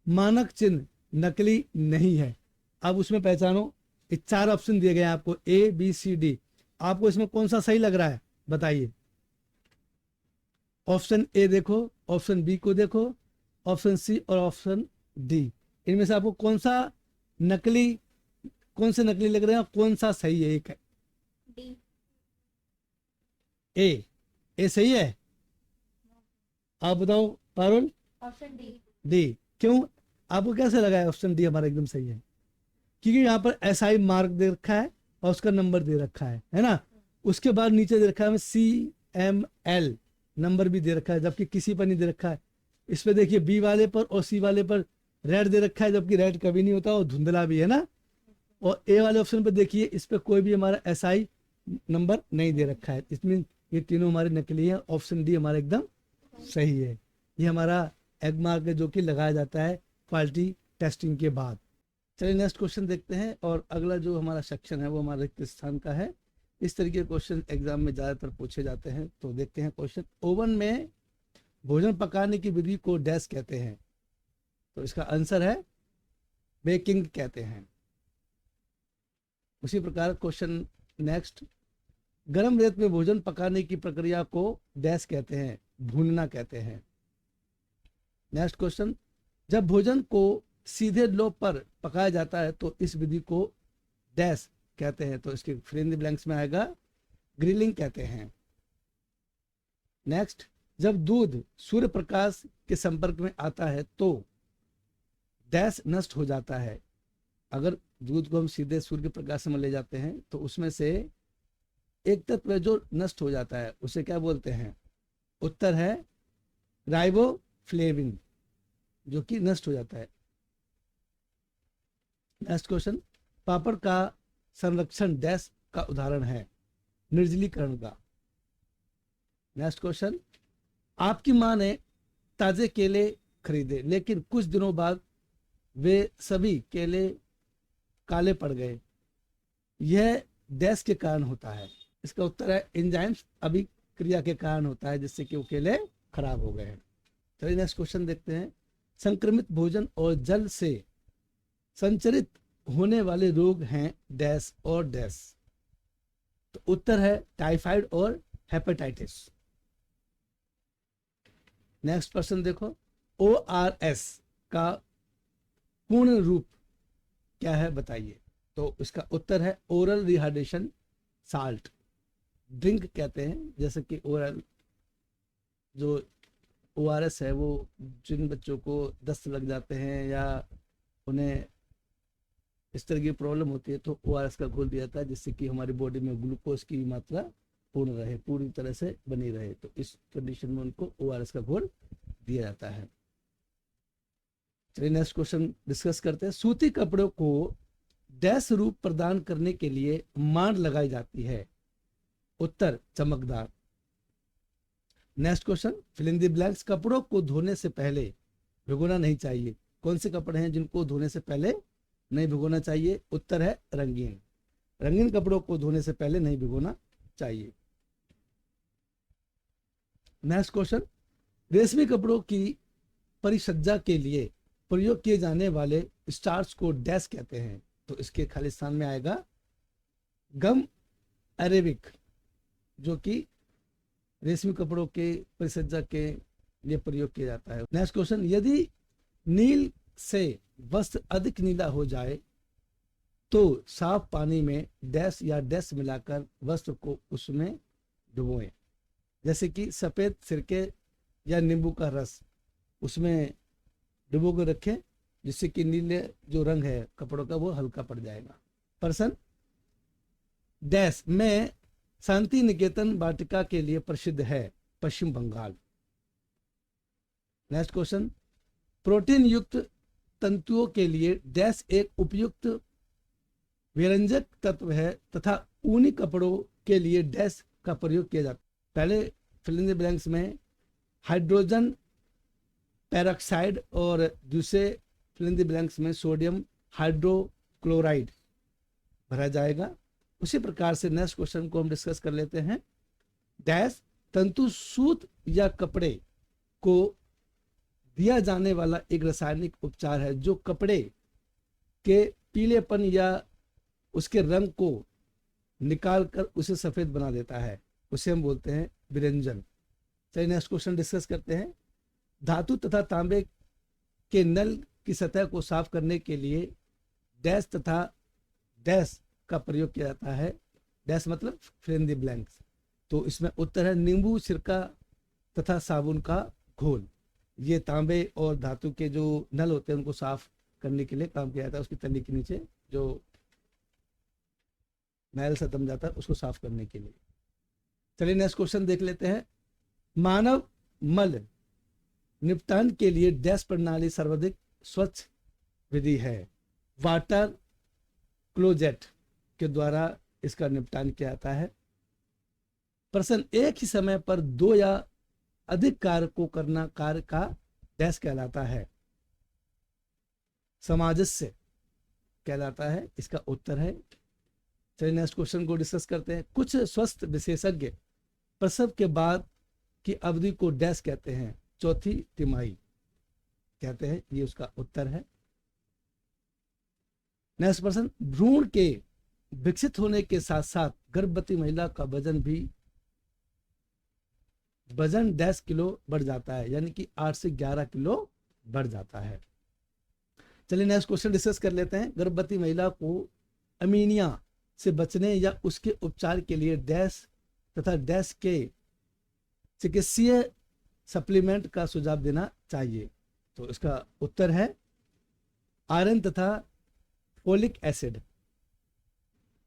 मानक चिन्ह नकली नहीं है? अब उसमें पहचानो। ये 4 ऑप्शन दिए गए हैं आपको, ए बी सी डी। आपको इसमें कौन सा सही लग रहा है बताइए। ऑप्शन ए देखो, ऑप्शन बी को देखो, ऑप्शन सी और ऑप्शन डी। इनमें से आपको कौन से नकली लग रहे हैं और कौन सा सही है? एक है D. ए सही है? आप बताओ पारुल। Option D. डी। क्यों? आपको कैसे लगा है ऑप्शन डी हमारा एकदम सही है? क्योंकि यहाँ पर SI मार्क दे रखा है और उसका नंबर दे रखा है ना। उसके बाद नीचे दे रखा है CML नंबर भी दे रखा है, जबकि किसी पर नहीं दे रखा है। इस पे देखिए बी वाले पर और सी वाले पर रेड दे रखा है, जबकि रेड कभी नहीं होता और धुंधला भी है ना। और ए वाले ऑप्शन पर देखिए इस पे कोई भी हमारा SI नंबर नहीं दे रखा है। इसमें ये तीनों हमारे नकली है। ऑप्शन डी हमारा एकदम सही है। ये हमारा एग मार्क है जो कि लगाया जाता है क्वालिटी टेस्टिंग के बाद। चलिए नेक्स्ट क्वेश्चन देखते हैं। और अगला जो हमारा सेक्शन है वो हमारा रिक्त स्थान का है। इस तरीके के क्वेश्चन एग्जाम में ज़्यादातर पूछे जाते हैं। तो देखते हैं क्वेश्चन। ओवन में भोजन पकाने की विधि को डैश कहते हैं? तो इसका आंसर है बेकिंग कहते हैं। उसी प्रकार क्वेश्चन नेक्स्ट। गर्म रेत में भोजन पकाने की प्रक्रिया को डैश कहते हैं? भूनना कहते हैं। Next question. जब भोजन को सीधे लो पर पकाया जाता है तो इस विधि को डैश कहते हैं? तो इसके फिल इन द ब्लैंक्स में आएगा ग्रिलिंग कहते हैं। नेक्स्ट। जब दूध सूर्य प्रकाश के संपर्क में आता है तो डैश नष्ट हो जाता है? अगर दूध को हम सीधे सूर्य के प्रकाश में ले जाते हैं तो उसमें से एक तत्व जो नष्ट हो जाता है उसे क्या बोलते हैं? उत्तर है राइबोफ्लेविन, जो कि नष्ट हो जाता है। Next question. पापड़ का संरक्षण डैश का उदाहरण है? निर्जलीकरण का। Next question. आपकी मां ने ताजे केले खरीदे लेकिन कुछ दिनों बाद वे सभी केले काले पड़ गए, यह डैश के कारण होता है? इसका उत्तर है एंजाइम्स अभिक्रिया के कारण होता है, जिससे कि वो केले खराब हो गए। चलिए नेक्स्ट क्वेश्चन देखते हैं। संक्रमित भोजन और जल से संचरित होने वाले रोग हैं डैश और डैश? तो उत्तर है टाइफाइड और हेपेटाइटिस। नेक्स्ट प्रश्न देखो। ORS का पूर्ण रूप क्या है बताइए? तो इसका उत्तर है ओरल रिहाइड्रेशन साल्ट ड्रिंक कहते हैं। जैसे कि ओरल जो ORS है वो जिन बच्चों को दस्त लग जाते हैं या उन्हें इस तरह की प्रॉब्लम होती है तो ORS का घोल दिया जाता है, जिससे कि हमारी बॉडी में ग्लूकोज की मात्रा पूर्ण रहे, पूरी तरह से बनी रहे। तो इस कंडीशन में उनको ORS का घोल दिया जाता है। चलिए नेक्स्ट क्वेश्चन डिस्कस करते हैं। सूती कपड़ों को डैश रूप प्रदान करने के लिए मांड लगाई जाती है? उत्तर चमकदार। Next question. Fill in the blanks. कपड़ों को धोने से पहले भिगोना नहीं चाहिए? कौन से कपड़े हैं जिनको धोने से पहले नहीं भिगोना चाहिए? उत्तर है रंगीन। रंगीन कपड़ों को धोने से पहले नहीं भिगोना चाहिए। Next question. रेशमी कपड़ों की परिसज्जा के लिए प्रयोग किए जाने वाले स्टार्च को डैश कहते हैं? तो इसके खाली स्थान में आएगा गम अरेबिक, जो कि रेशमी कपड़ों के परिसज्जा के लिए प्रयोग किया जाता है। Next question. यदि नील से वस्त्र अधिक नीला हो जाए तो साफ पानी में डैश या डैश मिलाकर वस्त्र को उसमें डुबोएं? जैसे कि सफेद सिरके या नींबू का रस उसमें डुबो कर रखें, जिससे कि नीले जो रंग है कपड़ों का वो हल्का पड़ जाएगा। पर्सन डैश में शांति निकेतन वाटिका के लिए प्रसिद्ध है? Paschim Bangal. Next question. Protein युक्त तंतुओं के लिए डैश एक उपयुक्त व्यंजक तत्व है तथा ऊनी कपड़ों के लिए डैश का प्रयोग किया जाता है? पहले फिल इन द ब्लैंक्स में हाइड्रोजन पेरोक्साइड और दूसरे फिल इन द ब्लैंक्स में सोडियम हाइड्रोक्लोराइड भरा जाएगा। उसी प्रकार से नेक्स्ट क्वेश्चन को हम डिस्कस कर लेते हैं। डैश तंतु सूत या कपड़े को दिया जाने वाला एक रासायनिक उपचार है जो कपड़े के पीलेपन या उसके रंग को निकालकर उसे सफेद बना देता है, उसे हम बोलते हैं विरंजन। चलिए नेक्स्ट क्वेश्चन डिस्कस करते हैं। धातु तथा तांबे के नल की सतह को साफ करने के लिए डैश तथा डैश का प्रयोग किया जाता है? डैश मतलब फिल इन द ब्लैंक्स। तो इसमें उत्तर है नींबू, सिरका तथा साबुन का घोल। ये तांबे और धातु के जो नल होते हैं उनको साफ करने के लिए काम किया जाता है। उसकी तली के नीचे जो मैल सा जम जाता है उसको साफ करने के लिए। चलिए नेक्स्ट क्वेश्चन देख लेते हैं। मानव मल निपटान के लिए डैश प्रणाली सर्वाधिक स्वच्छ विधि है। वाटर क्लोजेट के द्वारा इसका निपटान किया जाता है। प्रश्न, एक ही समय पर दो या अधिक कार्य को करना कार्य का डैश कहलाता है। सामंजस्य कहलाता है। इसका उत्तर है। चलिए नेक्स्ट क्वेश्चन को डिस्कस करते हैं। कुछ स्वास्थ्य विशेषज्ञ प्रसव के बाद की अवधि को डैश कहते हैं। चौथी तिमाही कहते हैं। ये उसका उत्तर है। नेक्स्ट प्रश्न, भ्रूण के विकसित होने के साथ साथ गर्भवती महिला का वजन डैश किलो बढ़ जाता है, यानी कि 8 से 11 किलो बढ़ जाता है। चलिए नेक्स्ट क्वेश्चन डिस्कस कर लेते हैं। गर्भवती महिला को अमीनिया से बचने या उसके उपचार के लिए डैश तथा डैश के चिकित्सीय सप्लीमेंट का सुझाव देना चाहिए। तो इसका उत्तर है आयरन तथा फोलिक एसिड।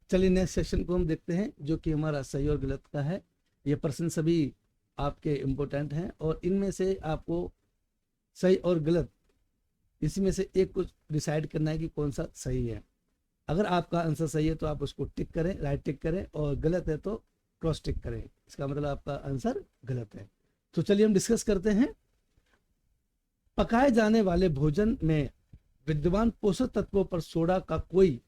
चलिए नेक्स्ट सेक्शन को हम देखते हैं, जो कि हमारा सही और गलत का है। ये प्रश्न सभी आपके इम्पोर्टेंट हैं और इनमें से आपको सही और गलत इसमें से एक कुछ डिसाइड करना है कि कौन सा सही है। अगर आपका आंसर सही है तो आप उसको टिक करें, राइट टिक करें, और गलत है तो क्रॉस टिक करें। इसका मतलब आपका आंसर गलत है। तो चलिए हम डिस्कस करते हैं। पकाए जाने वाले भोजन में विद्यमान पोषक तत्वों पर सोडा का कोई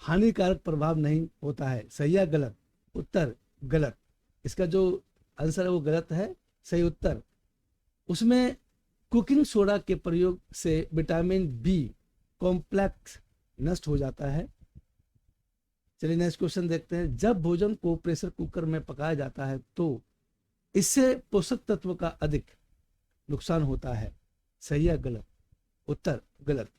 हानिकारक प्रभाव नहीं होता है। सही या गलत? उत्तर गलत। इसका जो आंसर है वो गलत है। सही उत्तर, उसमें कुकिंग सोडा के प्रयोग से विटामिन बी कॉम्प्लेक्स नष्ट हो जाता है। चलिए नेक्स्ट क्वेश्चन देखते हैं। जब भोजन को प्रेशर कुकर में पकाया जाता है तो इससे पोषक तत्व का अधिक नुकसान होता है। सही या गलत? उत्तर गलत।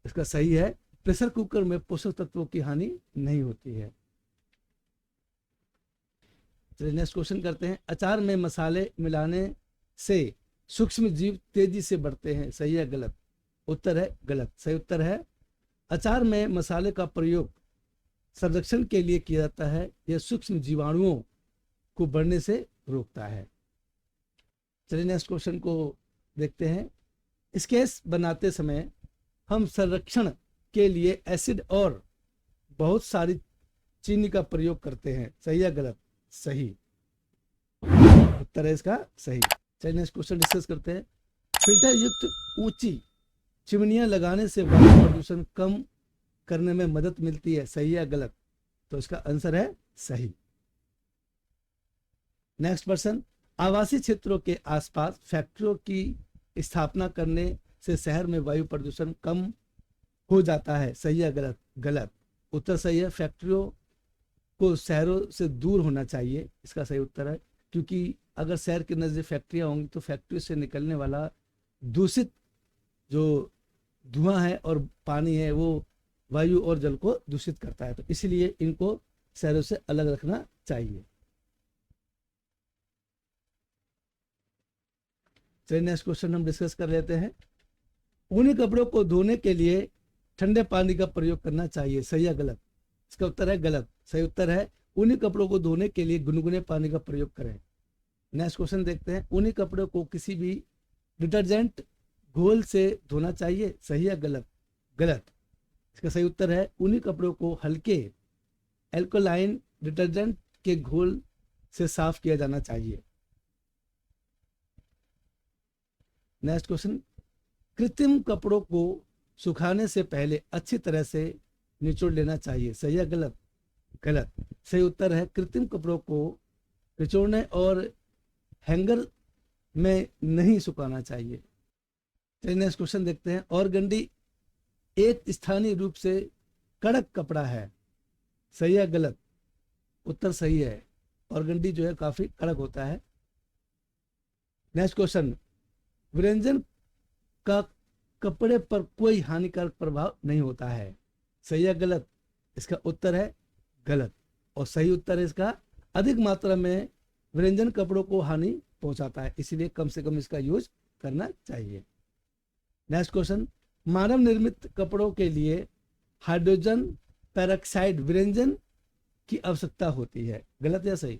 इसका सही है, प्रेशर कुकर में पोषक तत्वों की हानि नहीं होती है। चलिए नेक्स्ट क्वेश्चन करते हैं। अचार में मसाले मिलाने से सूक्ष्म जीव तेजी से बढ़ते हैं। सही या गलत? उत्तर है गलत। सही उत्तर है, अचार में मसाले का प्रयोग संरक्षण के लिए किया जाता है। यह सूक्ष्म जीवाणुओं को बढ़ने से रोकता है। चलिए नेक्स्ट क्वेश्चन को देखते हैं। स्केच बनाते समय हम संरक्षण के लिए एसिड और बहुत सारी चीनी का प्रयोग करते हैं। सही या गलत? सही उत्तर है इसका सही। चलिए नेक्स्ट क्वेश्चन डिस्कस करते हैं। फिल्टर युक्त ऊंची चिमनियां लगाने से वायु प्रदूषण कम करने में मदद मिलती है। सही या गलत? तो इसका आंसर है सही। नेक्स्ट प्रश्न, आवासीय क्षेत्रों के आसपास फैक्ट्रियों की स्थापना करने से शहर में वायु प्रदूषण कम हो जाता है। सही या गलत? गलत। उत्तर सही है, फैक्ट्रियों को शहरों से दूर होना चाहिए। इसका सही उत्तर है, क्योंकि अगर शहर के नजदीक फैक्ट्रियां होंगी तो फैक्ट्री से निकलने वाला दूषित जो धुआं है और पानी है वो वायु और जल को दूषित करता है। तो इसलिए इनको शहरों से अलग रखना चाहिए। चलिए नेक्स्ट क्वेश्चन हम डिस्कस कर लेते हैं। ऊनी कपड़ों को धोने के लिए ठंडे पानी का प्रयोग करना चाहिए। सही या गलत? इसका उत्तर है गलत। सही उत्तर है, ऊनी कपड़ों को धोने के लिए गुनगुने पानी का प्रयोग करें। नेक्स्ट क्वेश्चन देखते हैं। ऊनी कपड़ों को किसी भी डिटर्जेंट घोल से धोना चाहिए। सही या गलत? गलत। इसका सही उत्तर है, ऊनी कपड़ों को हल्के एल्कोलाइन डिटर्जेंट के घोल से साफ किया जाना चाहिए। नेक्स्ट क्वेश्चन, कृत्रिम कपड़ों को सुखाने से पहले अच्छी तरह से निचोड़ लेना चाहिए। सही या गलत? गलत। सही उत्तर है, कृत्रिम कपड़ों को निचोड़ने और हैंगर में नहीं सुखाना चाहिए। चलिए नेक्स्ट क्वेश्चन देखते हैं। ऑर्गेंडी एक स्थानीय रूप से कड़क कपड़ा है। सही या गलत? उत्तर सही है, ऑर्गेंडी जो है काफी कड़क होता है। नेक्स्ट क्वेश्चन, व्यंजन का कपड़े पर कोई हानिकारक प्रभाव नहीं होता है। सही या गलत? इसका उत्तर है गलत। और सही उत्तर है इसका, अधिक मात्रा में व्यंजन कपड़ों को हानि पहुंचाता है, इसलिए कम से कम इसका यूज करना चाहिए। नेक्स्ट क्वेश्चन, मानव निर्मित कपड़ों के लिए हाइड्रोजन पेरोक्साइड विरंजन की आवश्यकता होती है, गलत या सही?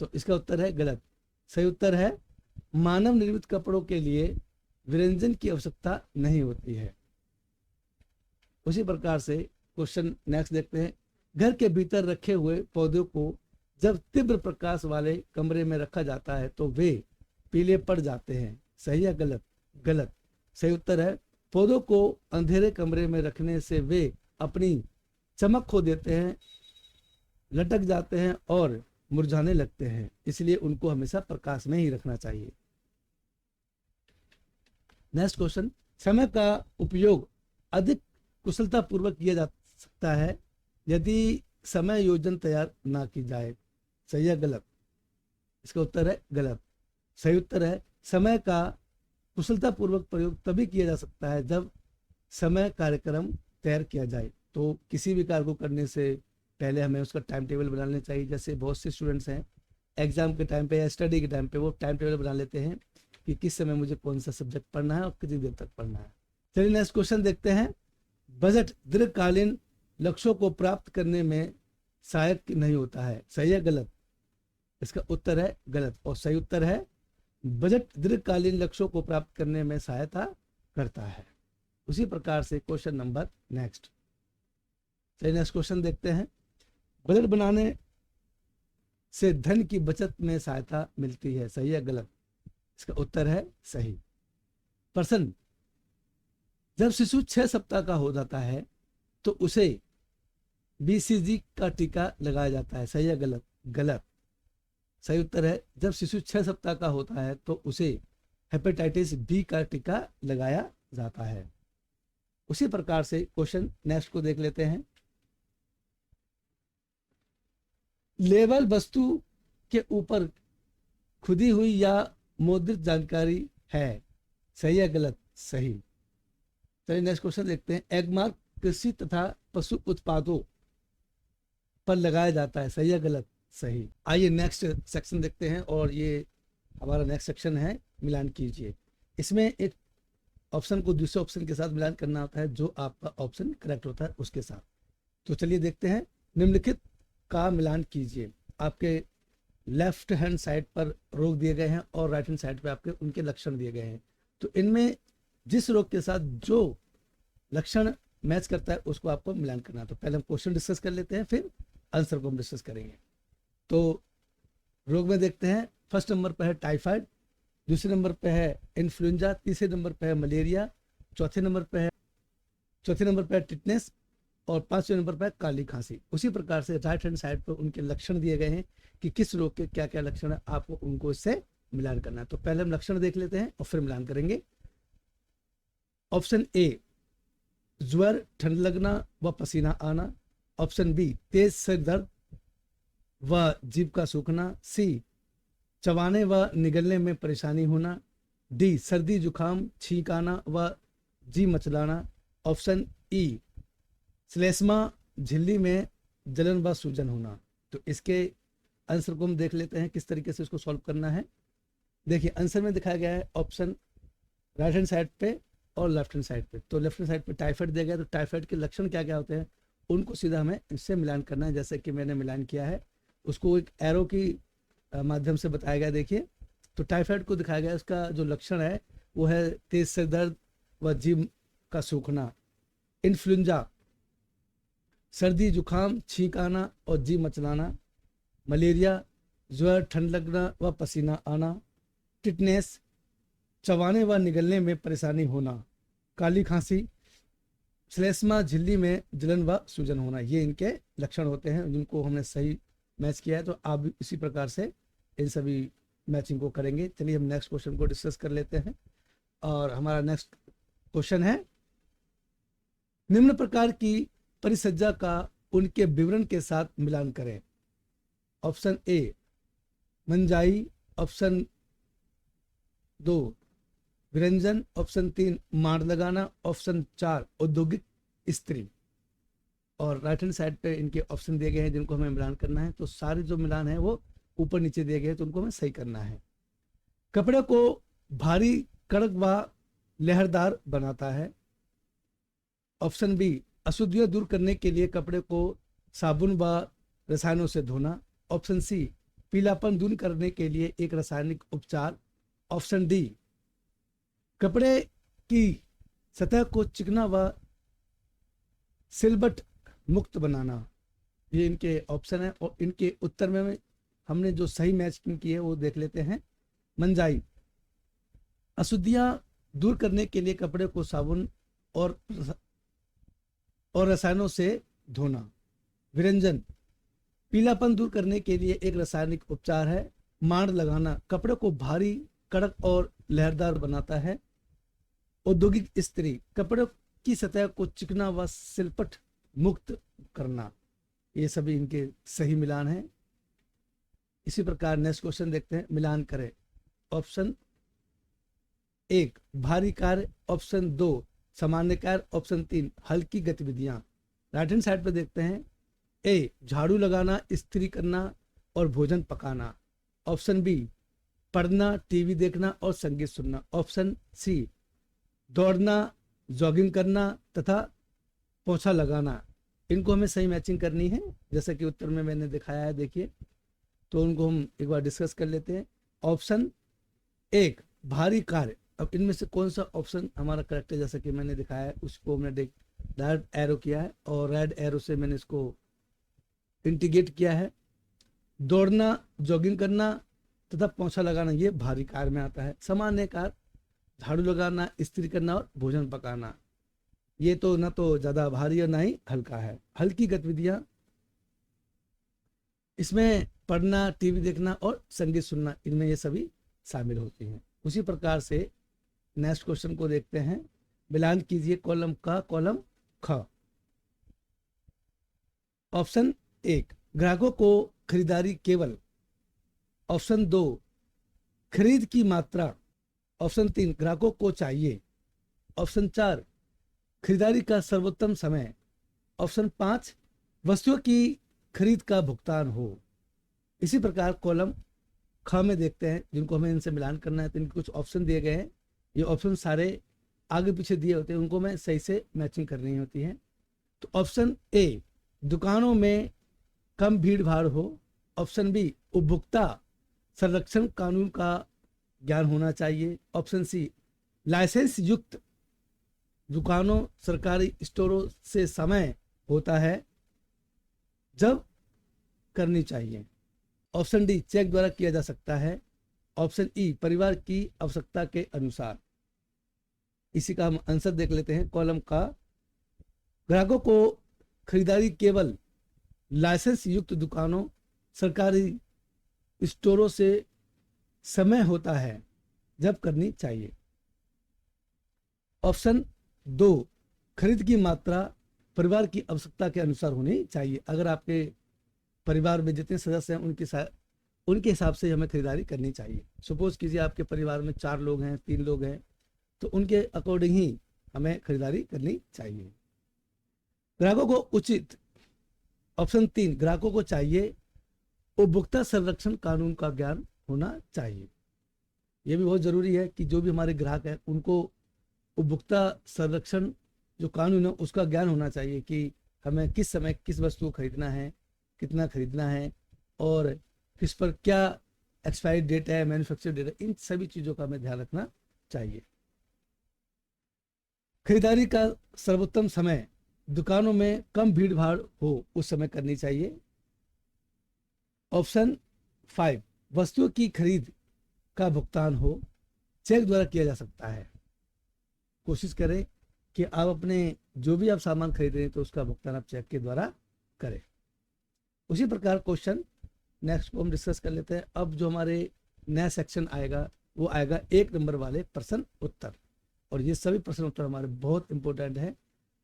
तो इसका उत्तर है गलत। सही उत्तर है मानव निर्मित कपड़ों के लिए विरंजन की आवश्यकता नहीं होती है। उसी प्रकार से क्वेश्चन नेक्स्ट देखते हैं, घर के भीतर रखे हुए पौधों को जब तीव्र प्रकाश वाले कमरे में रखा जाता है तो वे पीले पड़ जाते हैं, सही या गलत? गलत। सही उत्तर है पौधों को अंधेरे कमरे में रखने से वे अपनी चमक खो देते हैं, लटक जाते हैं और मुरझाने लगते हैं, इसलिए उनको हमेशा प्रकाश में ही रखना चाहिए। नेक्स्ट क्वेश्चन, समय का उपयोग अधिक कुशलता पूर्वक किया जा सकता है यदि समय योजना तैयार ना की जाए, सही या गलत? इसका उत्तर है गलत। सही उत्तर है समय का कुशलता पूर्वक प्रयोग तभी किया जा सकता है जब समय कार्यक्रम तैयार किया जाए। तो किसी भी कार्य को करने से पहले हमें उसका टाइम टेबल बना लेना चाहिए। जैसे बहुत से स्टूडेंट्स हैं एग्जाम के टाइम पे या स्टडी के टाइम पे वो टाइम टेबल बना लेते हैं कि किस समय मुझे कौन सा सब्जेक्ट पढ़ना है और कितनी देर तक पढ़ना है। चलिए नेक्स्ट क्वेश्चन देखते हैं, बजट दीर्घकालीन लक्ष्यों को प्राप्त करने में सहायक नहीं होता है, सही या गलत? इसका उत्तर है गलत। और सही उत्तर है बजट दीर्घकालीन लक्ष्यों को प्राप्त करने में सहायता करता है। उसी प्रकार से क्वेश्चन नंबर नेक्स्ट, चलिए नेक्स्ट क्वेश्चन देखते हैं, बजट बनाने से धन की बचत में सहायता मिलती है, सही या गलत? इसका उत्तर है सही। पर्सन जब शिशु 6 सप्ताह का हो जाता है तो उसे BCG का टीका लगाया जाता है, सही या गलत? गलत। सही उत्तर है जब शिशु 6 सप्ताह का होता है तो उसे हेपेटाइटिस B का टीका लगाया जाता है। उसी प्रकार से क्वेश्चन नेक्स्ट को देख लेते हैं, लेबल वस्तु के ऊपर खुदी हुई या मुद्रित जानकारी है, सही या गलत? सही। चलिए नेक्स्ट क्वेश्चन देखते हैं, एग मार्क कृषि तथा पशु उत्पादों पर लगाया जाता है, सही या गलत? सही। आइए नेक्स्ट सेक्शन देखते हैं और ये हमारा नेक्स्ट सेक्शन है मिलान कीजिए। इसमें एक ऑप्शन को दूसरे ऑप्शन के साथ मिलान करना होता है, जो आपका ऑप्शन करेक्ट होता है उसके साथ। तो चलिए देखते हैं, निम्नलिखित का मिलान कीजिए। आपके लेफ्ट हैंड साइड पर रोग दिए गए हैं और राइट हैंड साइड पर आपके उनके लक्षण दिए गए हैं। तो इनमें जिस रोग के साथ जो लक्षण मैच करता है उसको आपको मिलान करना है। तो पहले हम क्वेश्चन डिस्कस कर लेते हैं, फिर आंसर को हम डिस्कस करेंगे। तो रोग में देखते हैं, फर्स्ट नंबर पर है टाइफाइड, दूसरे नंबर पे है इन्फ्लुएंजा, तीसरे नंबर पे है मलेरिया, चौथे नंबर पे है टिटनेस और पांचवें नंबर पे है काली खांसी। उसी प्रकार से राइट हैंड साइड पर उनके लक्षण दिए गए हैं कि किस रोग के क्या क्या लक्षण है, आपको उनको इससे मिलान करना है। तो पहले हम लक्षण देख लेते हैं और फिर मिलान करेंगे। ऑप्शन ए, ज्वर, ठंड लगना व पसीना आना। ऑप्शन बी, तेज सिर दर्द व जीभ का सूखना। सी, चबाने व निगलने में परेशानी होना। डी, सर्दी जुकाम, छींक आना व जी मचलाना। ऑप्शन ई, श्लेष्मा झिल्ली में जलन व सूजन होना। तो इसके आंसर को हम देख लेते हैं किस तरीके से इसको सॉल्व करना है। देखिए आंसर में दिखाया गया है ऑप्शन राइट हैंड साइड पे और लेफ्ट हैंड साइड पे। तो लेफ्ट हैंड साइड पे टाइफाइड दिया गया, तो टाइफाइड के लक्षण क्या क्या होते हैं उनको सीधा हमें इससे मिलान करना है। जैसे कि मैंने मिलान किया है, उसको एक एरो की माध्यम से बताया गया। देखिए तो टाइफाइड को दिखाया गया, उसका जो लक्षण है वो है तेज सिर दर्द व जीभ का सूखना। इन्फ्लुएंजा, सर्दी जुकाम, छींक आना और जी मचलाना। मलेरिया, ज्वर, ठंड लगना व पसीना आना। टिटनेस, चबाने व निगलने में परेशानी होना। काली खांसी, श्लेष्मा झिल्ली में जलन व सूजन होना। ये इनके लक्षण होते हैं जिनको हमने सही मैच किया है। तो आप भी इसी प्रकार से इन सभी मैचिंग को करेंगे। चलिए हम नेक्स्ट क्वेश्चन को डिस्कस कर लेते हैं और हमारा नेक्स्ट क्वेश्चन है, निम्न प्रकार की परिसज्जा का उनके विवरण के साथ मिलान करें। ऑप्शन ए, मंजाई। ऑप्शन 2, विरंजन। ऑप्शन 3, मार लगाना। ऑप्शन 4, औद्योगिक स्त्री। और राइट हैंड साइड पे इनके ऑप्शन दिए गए हैं जिनको हमें मिलान करना है। तो सारे जो मिलान है वो ऊपर नीचे दिए गए तो उनको हमें सही करना है। कपड़े को भारी, कड़क व लहरदार बनाता है। ऑप्शन बी, अशुद्धियां दूर करने के लिए कपड़े को साबुन व रसायनों से धोना। ऑप्शन सी, पीलापन दूर करने के लिए एक रासायनिक उपचार। ऑप्शन डी, कपड़े की सतह को चिकना व सिलबट मुक्त बनाना। ये इनके ऑप्शन है और इनके उत्तर में हमने जो सही मैचिंग की है वो देख लेते हैं। मंजाई, अशुद्धियां दूर करने के लिए कपड़े को साबुन और रसायनों से धोना। विरंजन, पीलापन दूर करने के लिए एक रासायनिक उपचार है। मांड लगाना, कपड़े को भारी, कड़क और लहरदार बनाता है। औद्योगिक इस्त्री, कपड़े की सतह को चिकना व सिलपट मुक्त करना। ये सभी इनके सही मिलान हैं। इसी प्रकार नेक्स्ट क्वेश्चन देखते हैं, मिलान करें। ऑप्शन 1 भारी कार्य, ऑप्शन 2 सामान्य कार्य, ऑप्शन 3 हल्की गतिविधियां। राइट हैंड साइड पे देखते हैं। ए झाड़ू लगाना, इस्त्री करना और भोजन पकाना। ऑप्शन बी पढ़ना, टीवी देखना और संगीत सुनना। ऑप्शन सी दौड़ना, जॉगिंग करना तथा पोछा लगाना। इनको हमें सही मैचिंग करनी है जैसे कि उत्तर में मैंने दिखाया है, देखिए। तो उनको हम एक बार डिस्कस कर लेते हैं। ऑप्शन 1 भारी कार्य, अब इनमें से कौन सा ऑप्शन हमारा करेक्ट है, जैसा कि मैंने दिखाया है उसको हमने डायरेक्ट एरो किया है और रेड एरो से मैंने इसको इंटीग्रेट किया है। दौड़ना, जॉगिंग करना तथा पोछा लगाना ये भारी कार्य में आता है। सामान्य कार्य झाड़ू लगाना, इस्त्री करना और भोजन पकाना, ये तो ना तो ज्यादा भारी और ना ही हल्का है। हल्की गतिविधियां, इसमें पढ़ना, टीवी देखना और संगीत सुनना, इनमें ये सभी शामिल होती हैं। उसी प्रकार से नेक्स्ट क्वेश्चन को देखते हैं। मिलान कीजिए कॉलम का कॉलम ख। ऑप्शन 1 ग्राहकों को खरीदारी केवल। ऑप्शन 2 खरीद की मात्रा। ऑप्शन 3 ग्राहकों को चाहिए। ऑप्शन 4 खरीदारी का सर्वोत्तम समय। ऑप्शन 5 वस्तुओं की खरीद का भुगतान हो। इसी प्रकार कॉलम ख में देखते हैं जिनको हमें इनसे मिलान करना है। तो इनके कुछ ऑप्शन दिए गए हैं, ये ऑप्शन सारे आगे पीछे दिए होते हैं, उनको मैं सही से मैचिंग करनी होती है। तो ऑप्शन ए दुकानों में कम भीड़ भाड़ हो। ऑप्शन बी उपभोक्ता संरक्षण कानून का ज्ञान होना चाहिए। ऑप्शन सी लाइसेंस युक्त दुकानों, सरकारी स्टोरों से समय होता है जब करनी चाहिए। ऑप्शन डी चेक द्वारा किया जा सकता है। ऑप्शन ई परिवार की आवश्यकता के अनुसार। इसी का हम आंसर देख लेते हैं। कॉलम का ग्राहकों को खरीदारी केवल लाइसेंस युक्त दुकानों, सरकारी स्टोरों से समय होता है जब करनी चाहिए। ऑप्शन 2 खरीद की मात्रा परिवार की आवश्यकता के अनुसार होनी चाहिए। अगर आपके परिवार में जितने सदस्य हैं उनके हिसाब से हमें खरीदारी करनी चाहिए। सपोज कीजिए आपके परिवार में 4 लोग हैं, 3 लोग हैं, तो उनके अकॉर्डिंग ही हमें खरीदारी करनी चाहिए। ग्राहकों को उचित। ऑप्शन 3 ग्राहकों को चाहिए उपभोक्ता संरक्षण कानून का ज्ञान होना चाहिए। यह भी बहुत जरूरी है कि जो भी हमारे ग्राहक हैं उनको उपभोक्ता संरक्षण जो कानून है उसका ज्ञान होना चाहिए कि हमें किस समय किस वस्तु को खरीदना है, कितना खरीदना है और किस पर क्या एक्सपायरी डेट है, मैन्युफैक्चर डेट है, इन सभी चीज़ों का हमें ध्यान रखना चाहिए। खरीदारी का सर्वोत्तम समय दुकानों में कम भीड़ भाड़ हो उस समय करनी चाहिए। ऑप्शन 5 वस्तुओं की खरीद का भुगतान हो, चेक द्वारा किया जा सकता है। कोशिश करें कि आप अपने जो भी आप सामान खरीद रहे हैं तो उसका भुगतान आप चेक के द्वारा करें। उसी प्रकार क्वेश्चन नेक्स्ट को हम डिस्कस कर लेते हैं। अब जो हमारे नया सेक्शन आएगा वो आएगा 1 नंबर वाले प्रश्न उत्तर, और ये सभी प्रश्न उत्तर हमारे बहुत इंपॉर्टेंट है।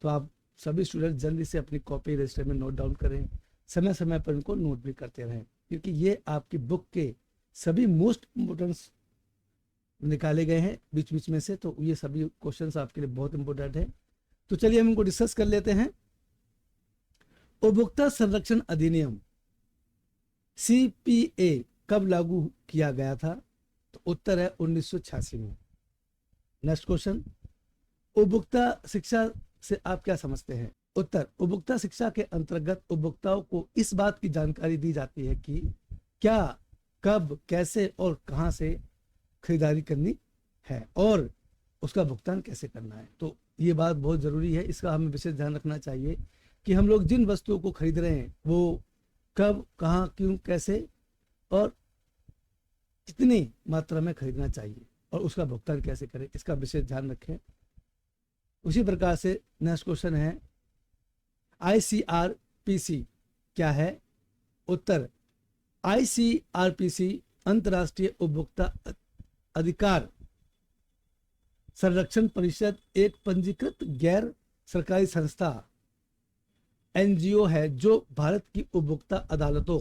तो आप सभी स्टूडेंट जल्दी से अपनी कॉपी रजिस्टर में नोट डाउन करें, समय समय पर इनको नोट भी करते रहें, क्योंकि ये आपकी बुक के सभी मोस्ट इम्पोर्टेंट निकाले गए हैं बीच बीच में से। तो ये सभी क्वेश्चंस आपके लिए बहुत इंपॉर्टेंट है। तो चलिए हम इनको डिस्कस कर लेते हैं। उपभोक्ता संरक्षण अधिनियम CPA कब लागू किया गया था? तो उत्तर है 1986 में। नेक्स्ट क्वेश्चन, उपभोक्ता शिक्षा से आप क्या समझते हैं? उत्तर, उपभोक्ता शिक्षा के अंतर्गत उपभोक्ताओं को इस बात की जानकारी दी जाती है कि क्या, कब, कैसे और कहां से खरीदारी करनी है और उसका भुगतान कैसे करना है। तो ये बात बहुत ज़रूरी है, इसका हमें विशेष ध्यान रखना चाहिए कि हम लोग जिन वस्तुओं को खरीद रहे हैं वो कब, कहाँ, क्यों, कैसे और कितनी मात्रा में खरीदना चाहिए और उसका भुगतान कैसे करें, इसका विशेष ध्यान रखें। उसी प्रकार से नेक्स्ट क्वेश्चन है, ICRPC क्या है? उत्तर, ICRPC अंतर्राष्ट्रीय उपभोक्ता अधिकार संरक्षण परिषद एक पंजीकृत गैर सरकारी संस्था NGO है जो भारत की उपभोक्ता अदालतों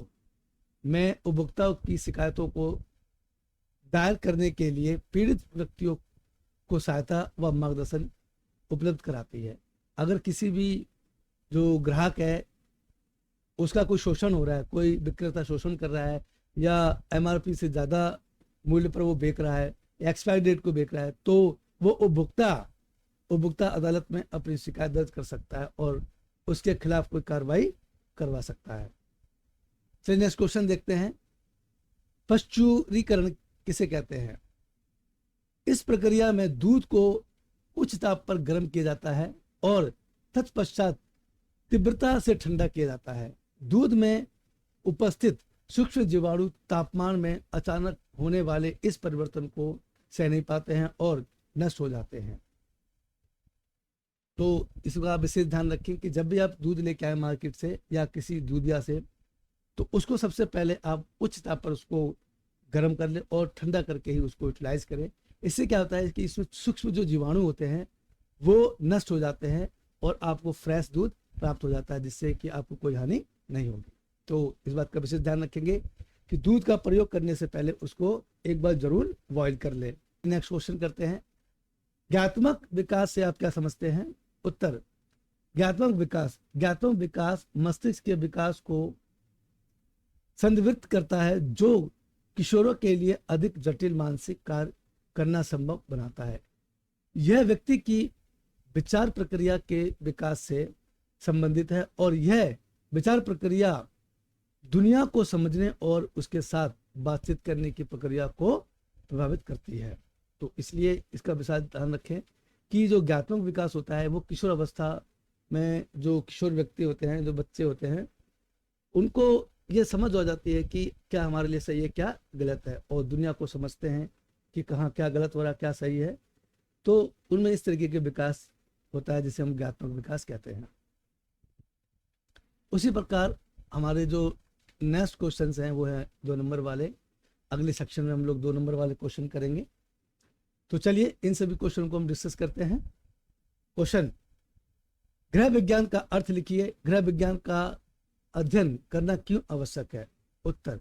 में उपभोक्ताओं की शिकायतों को दायर करने के लिए पीड़ित व्यक्तियों को सहायता व मार्गदर्शन उपलब्ध कराती है। अगर किसी भी जो ग्राहक है उसका कोई शोषण हो रहा है, कोई विक्रेता शोषण कर रहा है या MRP से ज़्यादा मूल्य पर वो बेच रहा है, एक्सपायरी डेट को बेच रहा है, तो वो उपभोक्ता अदालत में अपनी शिकायत दर्ज कर सकता है और उसके खिलाफ कोई कार्रवाई करवा सकता है। चलिए नेक्स्ट क्वेश्चन देखते हैं, पश्चुरीकरण किसे कहते हैं? इस प्रक्रिया में दूध को उच्च ताप पर गर्म किया जाता है और तत्पश्चात तीव्रता से ठंडा किया जाता है। दूध में उपस्थित सूक्ष्म जीवाणु तापमान में अचानक होने वाले इस परिवर्तन को सह नहीं पाते हैं और नष्ट हो जाते हैं। तो इसका विशेष ध्यान रखें कि जब भी आप दूध लेके आए मार्केट से या किसी दूधिया से, तो उसको सबसे पहले आप उच्च ताप पर उसको गर्म कर लें और ठंडा करके ही उसको यूटिलाइज करें। इससे क्या होता है कि इसमें सूक्ष्म जो जीवाणु होते हैं वो नष्ट हो जाते हैं और आपको फ्रेश दूध प्राप्त हो जाता है, जिससे कि आपको कोई हानि नहीं होगी। तो इस बात का विशेष ध्यान रखेंगे कि दूध का प्रयोग करने से पहले उसको एक बार जरूर बॉईल कर ले। नेक्स्ट क्वेश्चन करते हैं, ज्ञानात्मक विकास से आप क्या समझते हैं? उत्तर, ज्ञानात्मक विकास मस्तिष्क के विकास को संदर्भित करता है जो किशोरों के लिए अधिक जटिल मानसिक कार्य करना संभव बनाता है। यह व्यक्ति की विचार प्रक्रिया के विकास से संबंधित है और यह विचार प्रक्रिया दुनिया को समझने और उसके साथ बातचीत करने की प्रक्रिया को प्रभावित करती है। तो इसलिए इसका विशेष ध्यान रखें कि जो ज्ञानात्मक विकास होता है वो किशोर अवस्था में जो किशोर व्यक्ति होते हैं, जो बच्चे होते हैं, उनको ये समझ हो जाती है कि क्या हमारे लिए सही है, क्या गलत है, और दुनिया को समझते हैं कि कहाँ क्या गलत हो रहा है, क्या सही है। तो उनमें इस तरीके के विकास होता है जिसे हम ज्ञानात्मक विकास कहते हैं। उसी प्रकार हमारे जो नेक्स्ट क्वेश्चंस हैं वो है 2 नंबर वाले। अगले सेक्शन में हम लोग 2 नंबर वाले क्वेश्चन करेंगे। तो चलिए इन सभी क्वेश्चन को हम डिस्कस करते हैं। क्वेश्चन, गृह विज्ञान का अर्थ लिखिए। गृह विज्ञान का अध्ययन करना क्यों आवश्यक है? उत्तर,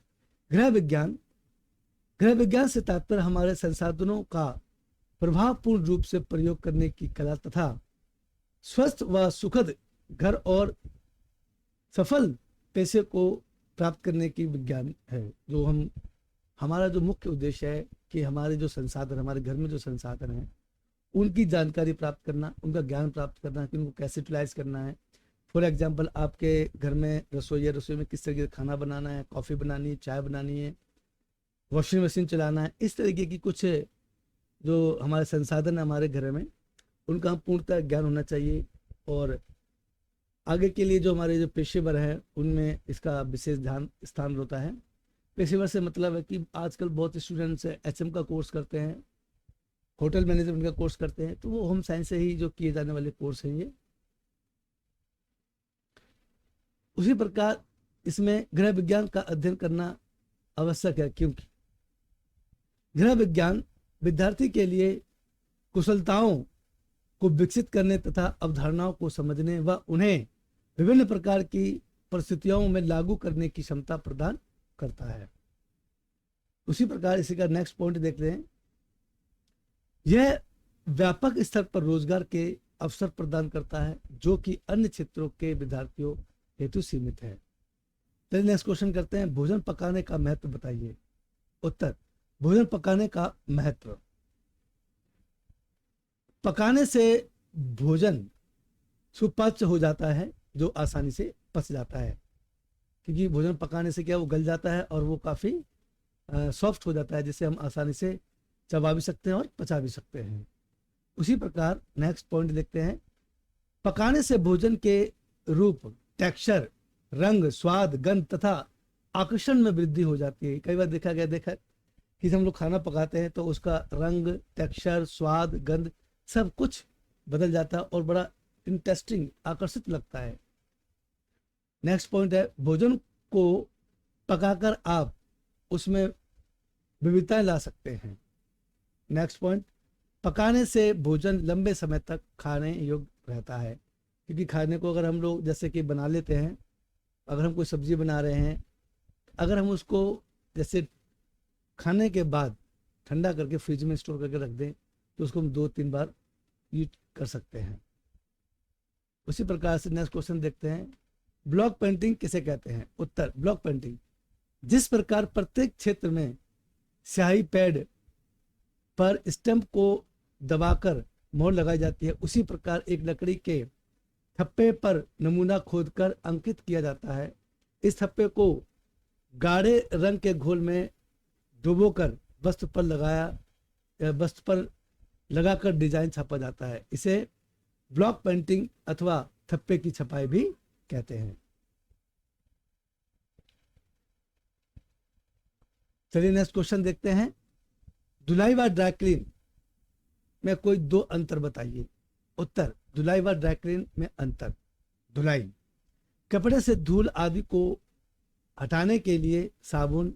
गृह विज्ञान से तात्पर्य हमारे संसाधनों का प्रभावपूर्ण रूप से प्रयोग करने की कला तथा स्वस्थ व सुखद घर और सफल पैसे को प्राप्त करने की विज्ञान है। जो हमारा जो मुख्य उद्देश्य है कि हमारे जो संसाधन, हमारे घर में जो संसाधन हैं उनकी जानकारी प्राप्त करना, उनका ज्ञान प्राप्त करना कि उनको कैसे यूटिलाइज करना है। फॉर एग्जांपल, आपके घर में रसोई है, रसोई में किस तरीके से खाना बनाना है, कॉफ़ी बनानी है, चाय बनानी है, वॉशिंग मशीन चलाना है, इस तरीके की कुछ जो हमारे संसाधन है हमारे घर में, उनका हम पूर्णतः ज्ञान होना चाहिए। और आगे के लिए जो हमारे जो पेशेवर हैं उनमें इसका विशेष स्थान होता है। पेशेवर से मतलब है कि आजकल बहुत स्टूडेंट्स HM का कोर्स करते हैं, होटल मैनेजमेंट का कोर्स करते हैं, तो वो होम साइंस से ही जो किए जाने वाले कोर्स हैं ये। उसी प्रकार इसमें गृह विज्ञान का अध्ययन करना आवश्यक है क्योंकि गृह विज्ञान विद्यार्थी के लिए कुशलताओं को विकसित करने तथा अवधारणाओं को समझने व उन्हें विभिन्न प्रकार की परिस्थितियों में लागू करने की क्षमता प्रदान करता है। उसी प्रकार इसी का नेक्स्ट पॉइंट देखते हैं, यह व्यापक स्तर पर रोजगार के अवसर प्रदान करता है जो कि अन्य क्षेत्रों के विद्यार्थियों हेतु सीमित है। तो नेक्स्ट क्वेश्चन करते हैं, भोजन पकाने का महत्व बताइए। उत्तर, भोजन पकाने का महत्व। पकाने से भोजन सुपाच्य हो जाता है, जो आसानी से पच जाता है, क्योंकि भोजन पकाने से क्या वो गल जाता है और वो काफ़ी सॉफ्ट हो जाता है, जिसे हम आसानी से चबा भी सकते हैं और पचा भी सकते हैं। उसी प्रकार नेक्स्ट पॉइंट देखते हैं, पकाने से भोजन के रूप, टेक्सचर, रंग, स्वाद, गंध तथा आकर्षण में वृद्धि हो जाती है। कई बार देखा कि हम लोग खाना पकाते हैं तो उसका रंग, टेक्सचर, स्वाद, गंध सब कुछ बदल जाता है और बड़ा इंटरेस्टिंग, आकर्षित लगता है। नेक्स्ट पॉइंट है, भोजन को पकाकर आप उसमें विविधताएं ला सकते हैं। नेक्स्ट पॉइंट, पकाने से भोजन लंबे समय तक खाने योग्य रहता है, क्योंकि खाने को अगर हम लोग जैसे कि बना लेते हैं, अगर हम कोई सब्जी बना रहे हैं, अगर हम उसको जैसे खाने के बाद ठंडा करके फ्रिज में स्टोर करके रख दें तो उसको हम 2-3 बार यूज कर सकते हैं। उसी प्रकार से नेक्स्ट क्वेश्चन देखते हैं, ब्लॉक पेंटिंग किसे कहते हैं? उत्तर, ब्लॉक पेंटिंग, जिस प्रकार प्रत्येक क्षेत्र में स्याही पैड पर स्टैंप को दबाकर मोहर लगाई जाती है, उसी प्रकार एक लकड़ी के थप्पे पर नमूना खोदकर अंकित किया जाता है। इस थप्पे को गाढ़े रंग के घोल में डुबोकर वस्त्र पर लगाकर डिजाइन छापा जाता है। इसे ब्लॉक पेंटिंग अथवा थप्पे की छपाई भी कहते हैं। चलिए नेक्स्ट क्वेश्चन देखते हैं, धुलाई व ड्राई क्लीन में कोई 2 अंतर बताइए। उत्तर, धुलाई व ड्राई क्लीन में अंतर। धुलाई, कपड़े से धूल आदि को हटाने के लिए साबुन,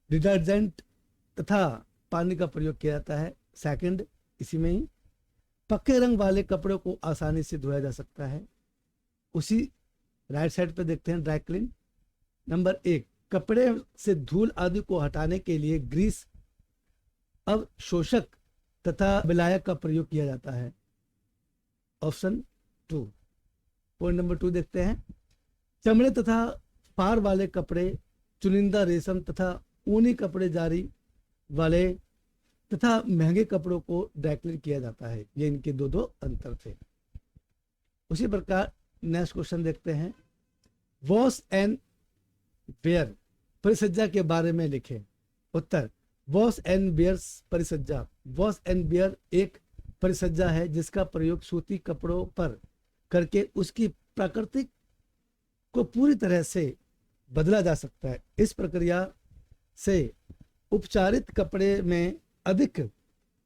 डिटर्जेंट तथा पानी का प्रयोग किया जाता है। सेकंड, इसी में ही पक्के रंग वाले कपड़ों को आसानी से धोया जा सकता है। उसी राइट साइड पे देखते हैं ड्राई क्लीन। नंबर 1, कपड़े से धूल आदि को हटाने के लिए ग्रीस, अवशोषक तथा विलायक का प्रयोग किया जाता है। ऑप्शन 2। पॉइंट नंबर 2 देखते हैं, चमड़े तथा पार वाले कपड़े, चुनिंदा रेशम तथा ऊनी कपड़े जारी वाले तथा महंगे कपड़ों को ड्राई क्लीन किया जाता है। ये इनके 2 अंतर थे। उसी प्रकार नेक्स्ट क्वेश्चन देखते हैं, वॉश एंड वेयर परिसज्जा के बारे में लिखें। उत्तर, वॉश एंड वेयर परिसज्जा। वॉश एंड वेयर एक परिसज्जा है जिसका प्रयोग सूती कपड़ों पर करके उसकी प्रकृति को पूरी तरह से बदला जा सकता है। इस प्रक्रिया से उपचारित कपड़े में अधिक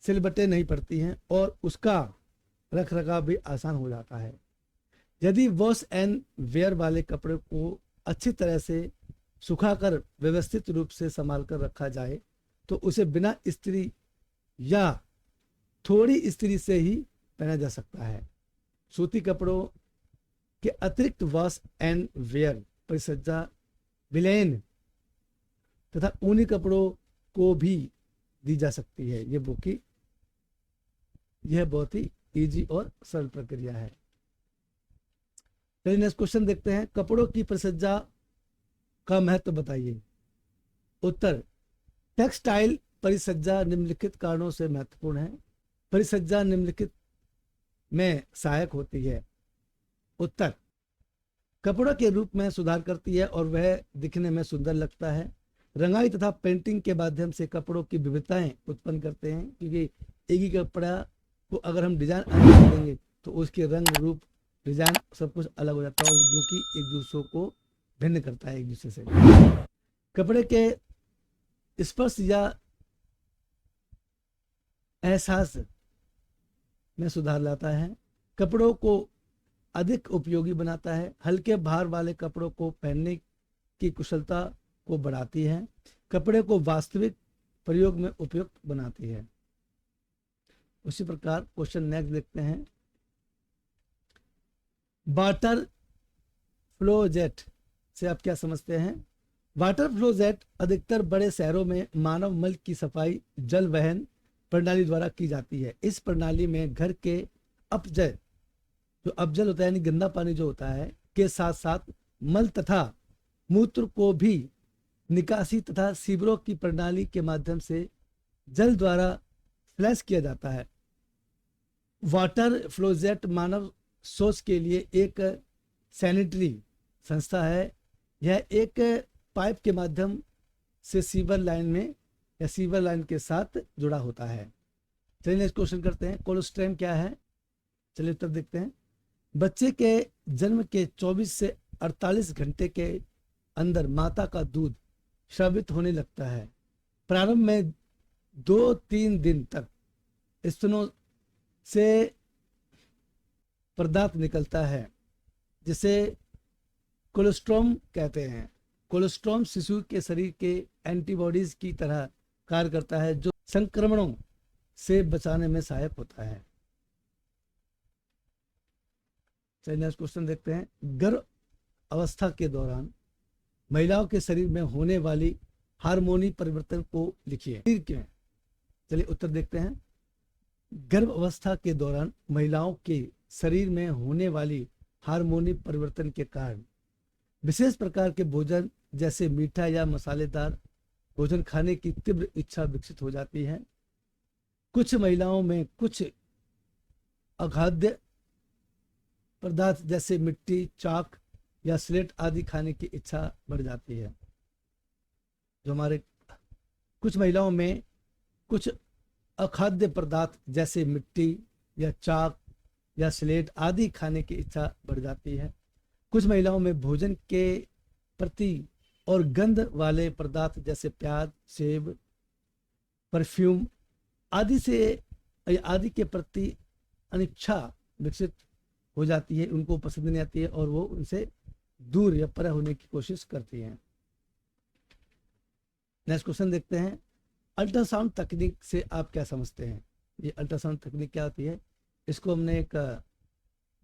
सिलबटें नहीं पड़ती हैं और उसका रखरखाव भी आसान हो जाता है। यदि वॉश एंड वेयर वाले कपड़े को अच्छी तरह से सुखाकर व्यवस्थित रूप से संभाल कर रखा जाए तो उसे बिना इस्त्री या थोड़ी इस्त्री से ही पहना जा सकता है। सूती कपड़ों के अतिरिक्त वॉश एंड वेयर परिसज्जा विलेन तथा ऊनी कपड़ों को भी दी जा सकती है। यह बहुत ही इजी और सरल प्रक्रिया है। चलिए नेक्स्ट क्वेश्चन देखते हैं, कपड़ों की परिसज्जा का महत्व बताइए। उत्तर, टेक्सटाइल परिसज्जा निम्नलिखित कारणों से महत्वपूर्ण है। परिसज्जा निम्नलिखित में सहायक होती है। उत्तर, कपड़ों के रूप में सुधार करती है और वह दिखने में सुंदर लगता है। रंगाई तथा पेंटिंग के माध्यम से कपड़ों की विविधताएं उत्पन्न करते हैं, क्योंकि एक ही कपड़ा को अगर हम डिजाइन अलग देंगे तो उसके रंग, रूप, डिजाइन सब कुछ अलग हो जाता है, जो कि एक दूसरे को भिन्न करता है एक दूसरे से। कपड़े के स्पर्श या एहसास में सुधार लाता है। कपड़ों को अधिक उपयोगी बनाता है। हल्के भार वाले कपड़ों को पहनने की कुशलता को बढ़ाती है। कपड़े को वास्तविक प्रयोग में उपयुक्त बनाती है। उसी प्रकार क्वेश्चन नेक्स्ट देखते हैं, वाटर फ्लो जेट से आप क्या समझते हैं? वाटर फ्लो जेट अधिकतर बड़े शहरों में मानव मल की सफाई जल वहन प्रणाली द्वारा की जाती है। इस प्रणाली में घर के अपजल, जो अपजल होता है यानी गंदा पानी जो होता है, के साथ साथ मल तथा मूत्र को भी निकासी तथा सीवरों की प्रणाली के माध्यम से जल द्वारा फ्लैश किया जाता है। वाटर फ्लोजेट मानव सोच के लिए एक सैनिटरी संस्था है। यह एक पाइप के माध्यम से सीवर लाइन में या सीवर लाइन के साथ जुड़ा होता है। चलिए नेक्स्ट क्वेश्चन करते हैं। कोलोस्ट्रम क्या है? चलिए उत्तर देखते हैं। बच्चे के जन्म के 24 से 48 घंटे के अंदर माता का दूध स्रावित होने लगता है। प्रारंभ में 2-3 दिन तक स्तनों से पदार्थ निकलता है जिसे कोलोस्ट्रम कहते हैं। कोलोस्ट्रम शिशु के शरीर के एंटीबॉडीज की तरह कार्य करता है जो संक्रमणों से बचाने में सहायक होता है। चलिए नेक्स्ट क्वेश्चन देखते हैं। गर्भ अवस्था के दौरान महिलाओं के शरीर में होने वाली हार्मोनी परिवर्तन को लिखिए। चलिए उत्तर देखते हैं। गर्भ अवस्था के दौरान महिलाओं के शरीर में होने वाली हार्मोनी परिवर्तन के कारण विशेष प्रकार के भोजन जैसे मीठा या मसालेदार भोजन खाने की तीव्र इच्छा विकसित हो जाती है। कुछ महिलाओं में कुछ अखाद्य पदार्थ जैसे मिट्टी, चाक या स्लेट आदि खाने की इच्छा बढ़ जाती है। कुछ महिलाओं में कुछ अखाद्य पदार्थ जैसे मिट्टी या चाक या स्लेट आदि खाने की इच्छा बढ़ जाती है। कुछ महिलाओं में भोजन के प्रति और गंध वाले पदार्थ जैसे प्याज, सेब, परफ्यूम आदि के प्रति अनिच्छा विकसित हो जाती है। उनको पसंद नहीं आती है और वो उनसे दूर या परे होने की कोशिश करती हैं। नेक्स्ट क्वेश्चन देखते हैं। अल्ट्रासाउंड तकनीक से आप क्या समझते हैं? ये अल्ट्रासाउंड तकनीक क्या होती है? इसको हमने एक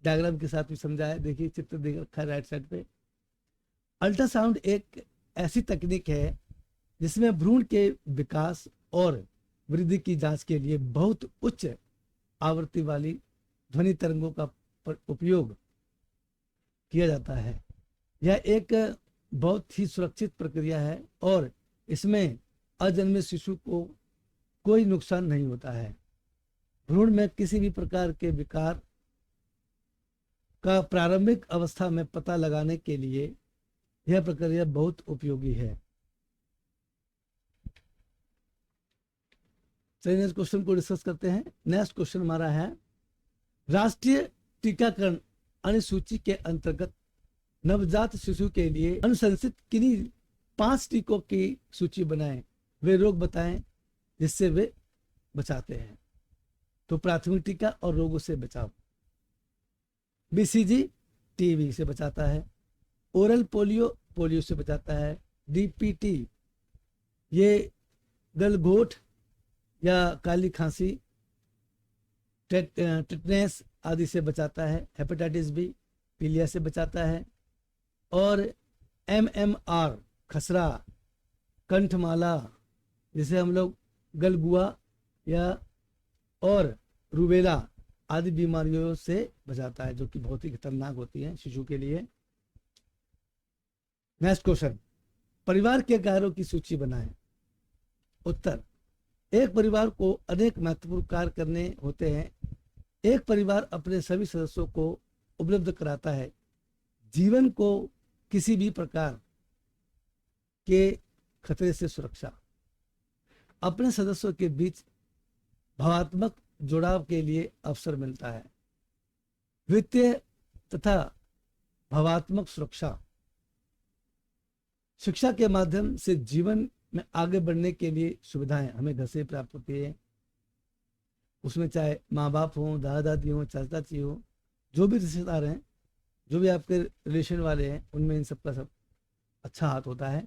डायग्राम के साथ भी समझाया। देखिए चित्र दिख रखा है राइट साइड पे। अल्ट्रासाउंड एक ऐसी तकनीक है जिसमें भ्रूण के विकास और वृद्धि की जांच के लिए बहुत उच्च आवृत्ति वाली ध्वनि तरंगों का उपयोग किया जाता है। यह एक बहुत ही सुरक्षित प्रक्रिया है और इसमें अजन्मे शिशु को कोई नुकसान नहीं होता है। भ्रूण में किसी भी प्रकार के विकार का प्रारंभिक अवस्था में पता लगाने के लिए यह प्रक्रिया बहुत उपयोगी है। चलिए नेक्स्ट क्वेश्चन को डिस्कस करते हैं। नेक्स्ट क्वेश्चन हमारा है, राष्ट्रीय टीकाकरण अनुसूची के अंतर्गत नवजात शिशु के लिए अनुशंसित किन्हीं 5 टीकों की सूची बनाएं। वे रोग बताएं जिससे वे बचाते हैं। तो प्राथमिक टीका और रोगों से बचाव। बीसीजी टीबी से बचाता है। ओरल पोलियो से बचाता है। डीपीटी ये गलघोंट या काली खांसी, टिटनेस आदि से बचाता है। हेपेटाइटिस बी पीलिया से बचाता है। और एमएमआर खसरा, कंठमाला जिसे हम लोग गलगुआ या और रूबेला आदि बीमारियों से बचाता है जो कि बहुत ही खतरनाक होती हैं शिशु के लिए। नेक्स्ट क्वेश्चन, परिवार के कार्यों की सूची बनाएं। उत्तर, एक परिवार को अनेक महत्वपूर्ण कार्य करने होते हैं। एक परिवार अपने सभी सदस्यों को उपलब्ध कराता है जीवन को किसी भी प्रकार के खतरे से सुरक्षा। अपने सदस्यों के बीच भावात्मक जुड़ाव के लिए अवसर मिलता है। वित्तीय तथा भावात्मक सुरक्षा। शिक्षा के माध्यम से जीवन में आगे बढ़ने के लिए सुविधाएं हमें घर से प्राप्त होती है। उसमें चाहे माँ बाप हों, दादा दादी हों, चाचा चाची हो, जो भी रिश्तेदार हैं, जो भी आपके रिलेशन वाले हैं, उनमें इन सबका सब अच्छा हाथ होता है।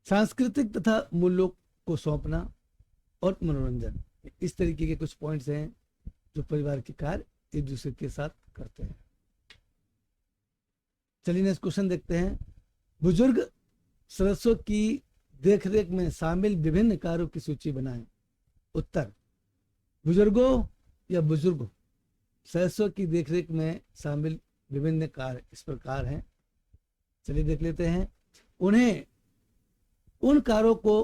सांस्कृतिक तथा मूल्यों को सौंपना और मनोरंजन, इस तरीके के कुछ पॉइंट्स हैं जो परिवार के कार्य एक दूसरे के साथ करते हैं। चलिए नेक्स्ट क्वेश्चन देखते हैं। बुजुर्ग सदस्यों की देखरेख में शामिल विभिन्न कार्यों की सूची बनाएं। उत्तर, बुजुर्गों या बुजुर्ग सदस्यों की देखरेख में शामिल विभिन्न कार्य इस प्रकार हैं। चलिए देख लेते हैं। उन्हें उन कार्यों को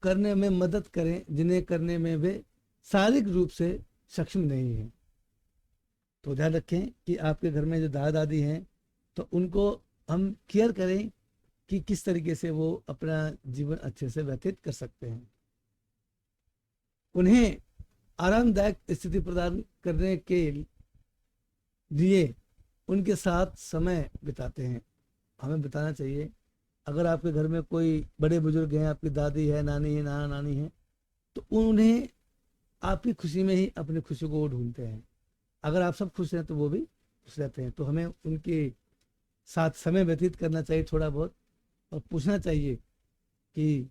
करने में मदद करें जिन्हें करने में वे शारीरिक रूप से सक्षम नहीं हैं। तो ध्यान रखें कि आपके घर में जो दादा दादी हैं तो उनको हम केयर करें कि किस तरीके से वो अपना जीवन अच्छे से व्यतीत कर सकते हैं। उन्हें आरामदायक स्थिति प्रदान करने के लिए उनके साथ समय बिताते हैं, हमें बिताना चाहिए। अगर आपके घर में कोई बड़े बुजुर्ग हैं, आपकी दादी है, नानी है, नाना नानी है, तो उन्हें आपकी खुशी में ही अपनी खुशी को ढूंढते हैं। अगर आप सब खुश हैं तो वो भी खुश रहते हैं। तो हमें उनके साथ समय व्यतीत करना चाहिए थोड़ा बहुत, और पूछना चाहिए कि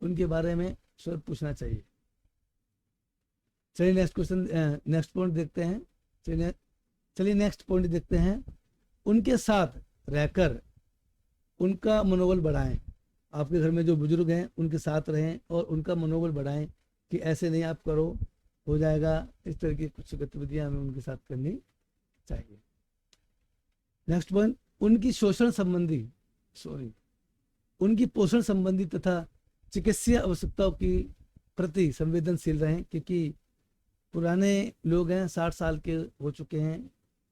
उनके बारे में सब पूछना चाहिए। चलिए नेक्स्ट क्वेश्चन, नेक्स्ट पॉइंट देखते हैं। चलिए नेक्स्ट पॉइंट देखते हैं। उनके साथ रहकर उनका मनोबल बढ़ाएं। आपके घर में जो बुजुर्ग हैं उनके साथ रहें और उनका मनोबल बढ़ाएं कि ऐसे नहीं आप करो, हो जाएगा। इस तरह की कुछ गतिविधियां हमें उनके साथ करनी चाहिए। नेक्स्ट पॉइंट, उनकी पोषण संबंधी तथा चिकित्सीय आवश्यकताओं की प्रति संवेदनशील रहें, क्योंकि पुराने लोग हैं, 60 साल के हो चुके हैं,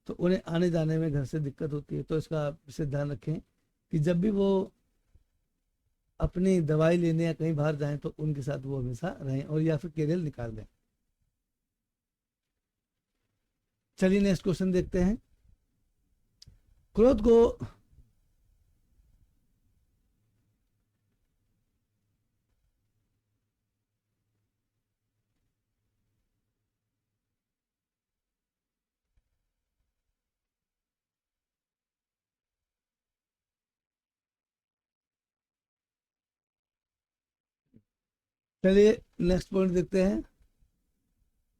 तो उन्हें आने जाने में घर से दिक्कत होती है। तो इसका विशेष ध्यान रखें कि जब भी वो अपनी दवाई लेने या कहीं बाहर जाएं तो उनके साथ वो हमेशा रहें, और या फिर केरियल निकाल दें। चलिए नेक्स्ट क्वेश्चन देखते हैं। क्रोध को चलिए नेक्स्ट पॉइंट देखते हैं।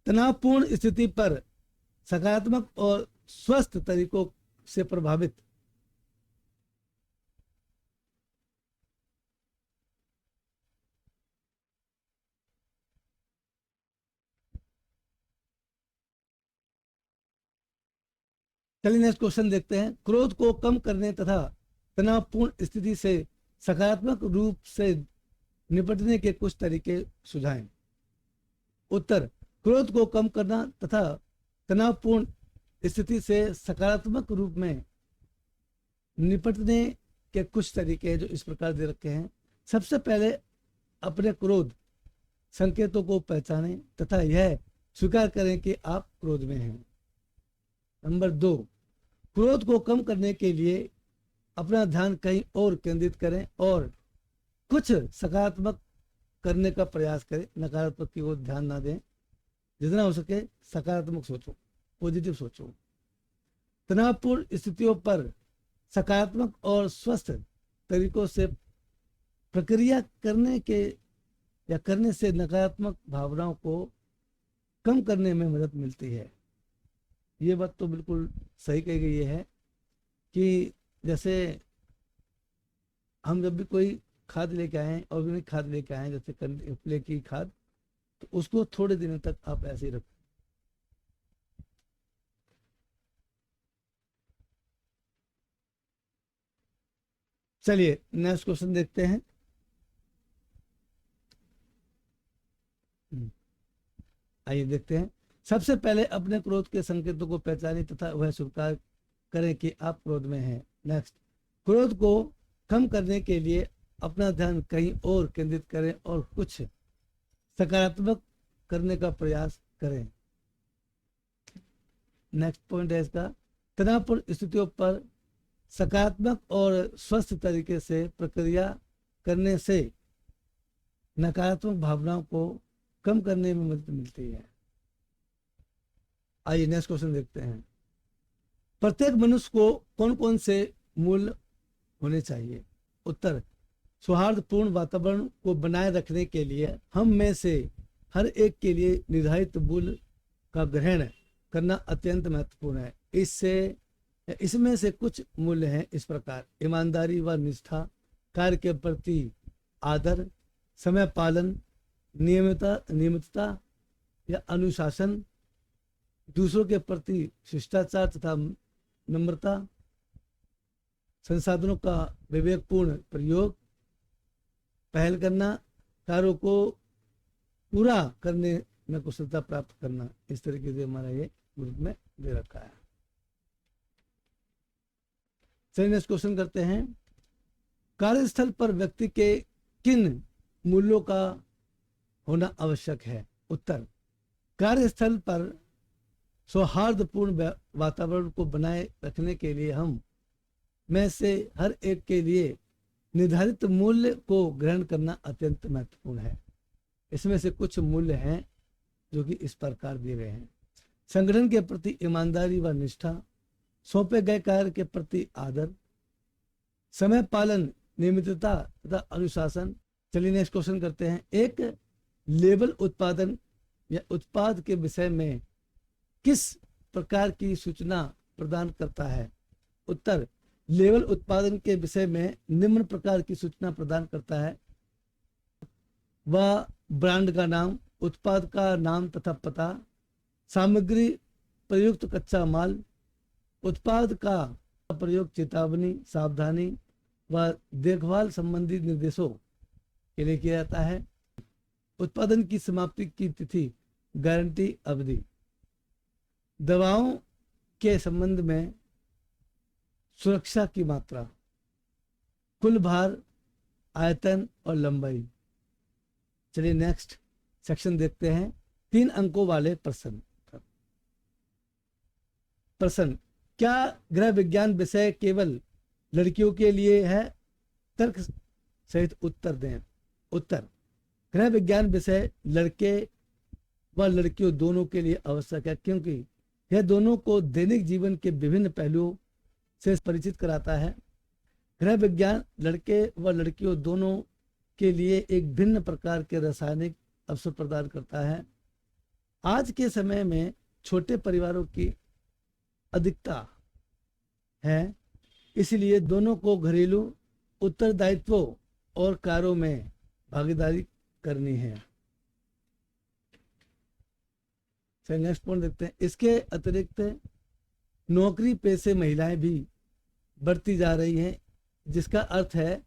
तनावपूर्ण स्थिति पर सकारात्मक और स्वस्थ तरीकों से प्रभावित चलिए नेक्स्ट क्वेश्चन देखते हैं। क्रोध को कम करने तथा तनावपूर्ण स्थिति से सकारात्मक रूप से निपटने के कुछ तरीके सुझाएं। उत्तर, क्रोध को कम करना तथा तनावपूर्ण स्थिति से सकारात्मक रूप में निपटने के कुछ तरीके जो इस प्रकार दे रखे हैं। सबसे पहले अपने क्रोध संकेतों को पहचानें तथा यह स्वीकार करें कि आप क्रोध में हैं। नंबर 2, क्रोध को कम करने के लिए अपना ध्यान कहीं और केंद्रित करें और कुछ सकारात्मक करने का प्रयास करें। नकारात्मक की ओर ध्यान ना दें, जितना हो सके सकारात्मक सोचो, पॉजिटिव सोचो। तनावपूर्ण स्थितियों पर सकारात्मक और स्वस्थ तरीकों से प्रक्रिया करने से नकारात्मक भावनाओं को कम करने में मदद मिलती है। ये बात तो बिल्कुल सही कही गई है कि जैसे हम जब भी कोई खाद लेके आए, ऑर्गेनिक खाद लेके आए, जैसे प्ले की खाद, तो उसको थोड़े दिनों तक आप ऐसे ही रखें। चलिए नेक्स्ट क्वेश्चन देखते हैं। आइए देखते हैं। सबसे पहले अपने क्रोध के संकेतों को पहचानें तथा वह स्वीकार करें कि आप क्रोध में हैं। नेक्स्ट, क्रोध को कम करने के लिए अपना ध्यान कहीं और केंद्रित करें और कुछ सकारात्मक करने का प्रयास करें। नेक्स्ट पॉइंट है इसका, तनावपूर्ण स्थितियों पर सकारात्मक और स्वस्थ तरीके से प्रक्रिया करने से नकारात्मक भावनाओं को कम करने में मदद मिलती है। आइए नेक्स्ट क्वेश्चन देखते हैं। प्रत्येक मनुष्य को कौन कौन से मूल्य होने चाहिए? उत्तर, सौहार्दपूर्ण वातावरण को बनाए रखने के लिए हम में से हर एक के लिए निर्धारित मूल्य का ग्रहण करना अत्यंत महत्वपूर्ण है। इसमें से कुछ मूल्य हैं इस प्रकार: ईमानदारी व निष्ठा, कार्य के प्रति आदर, समय पालन, नियमितता या अनुशासन, दूसरों के प्रति शिष्टाचार तथा नम्रता, संसाधनों का विवेकपूर्ण प्रयोग, पहल करना, कार्यों को पूरा करने में कुशलता प्राप्त करना, इस तरीके से हमारा ये ग्रुप में दे रखा है। चलिए नेक्स्ट क्वेश्चन करते हैं। कार्यस्थल पर व्यक्ति के किन मूल्यों का होना आवश्यक है? उत्तर, कार्यस्थल पर सौहार्दपूर्ण वातावरण को बनाए रखने के लिए हम में से हर एक के लिए निर्धारित मूल्य को ग्रहण करना अत्यंत महत्वपूर्ण है। इसमें से कुछ मूल्य हैं जो कि इस प्रकार दिए गए हैं। संगठन के प्रति ईमानदारी व निष्ठा, सौंपे गए कार्य के प्रति आदर, समय पालन, नियमितता तथा अनुशासन। चलिए नेक्स्ट क्वेश्चन करते हैं। एक लेबल उत्पादन या उत्पाद के विषय में किस प्रकार की सूचना प्रदान करता है? उत्तर, लेबल उत्पादन के विषय में निम्न प्रकार की सूचना प्रदान करता है। वह ब्रांड का नाम, उत्पाद का नाम तथा पता, सामग्री, प्रयुक्त कच्चा माल, उत्पाद का प्रयोग, चेतावनी, सावधानी व देखभाल संबंधी निर्देशों के लिए किया जाता है। उत्पादन की समाप्ति की तिथि, गारंटी अवधि, दवाओं के संबंध में सुरक्षा की मात्रा, कुल भार, आयतन और लंबाई। चलिए नेक्स्ट सेक्शन देखते हैं। 3 अंकों वाले प्रश्न। प्रश्न, क्या गृह विज्ञान विषय केवल लड़कियों के लिए है? तर्क सहित उत्तर दें। उत्तर, गृह विज्ञान विषय लड़के व लड़कियों दोनों के लिए आवश्यक है, क्योंकि यह दोनों को दैनिक जीवन के विभिन्न पहलुओं से परिचित कराता है। गृह विज्ञान लड़के व लड़कियों दोनों के लिए एक भिन्न प्रकार के रासायनिक अवसर प्रदान करता है। आज के समय में छोटे परिवारों की अधिकता है, इसलिए दोनों को घरेलू उत्तरदायित्वों और कार्यों में भागीदारी करनी है। नेक्स्ट पॉइंट देखते हैं। इसके अतिरिक्त नौकरी पेशे महिलाएं भी बढ़ती जा रही हैं, जिसका अर्थ है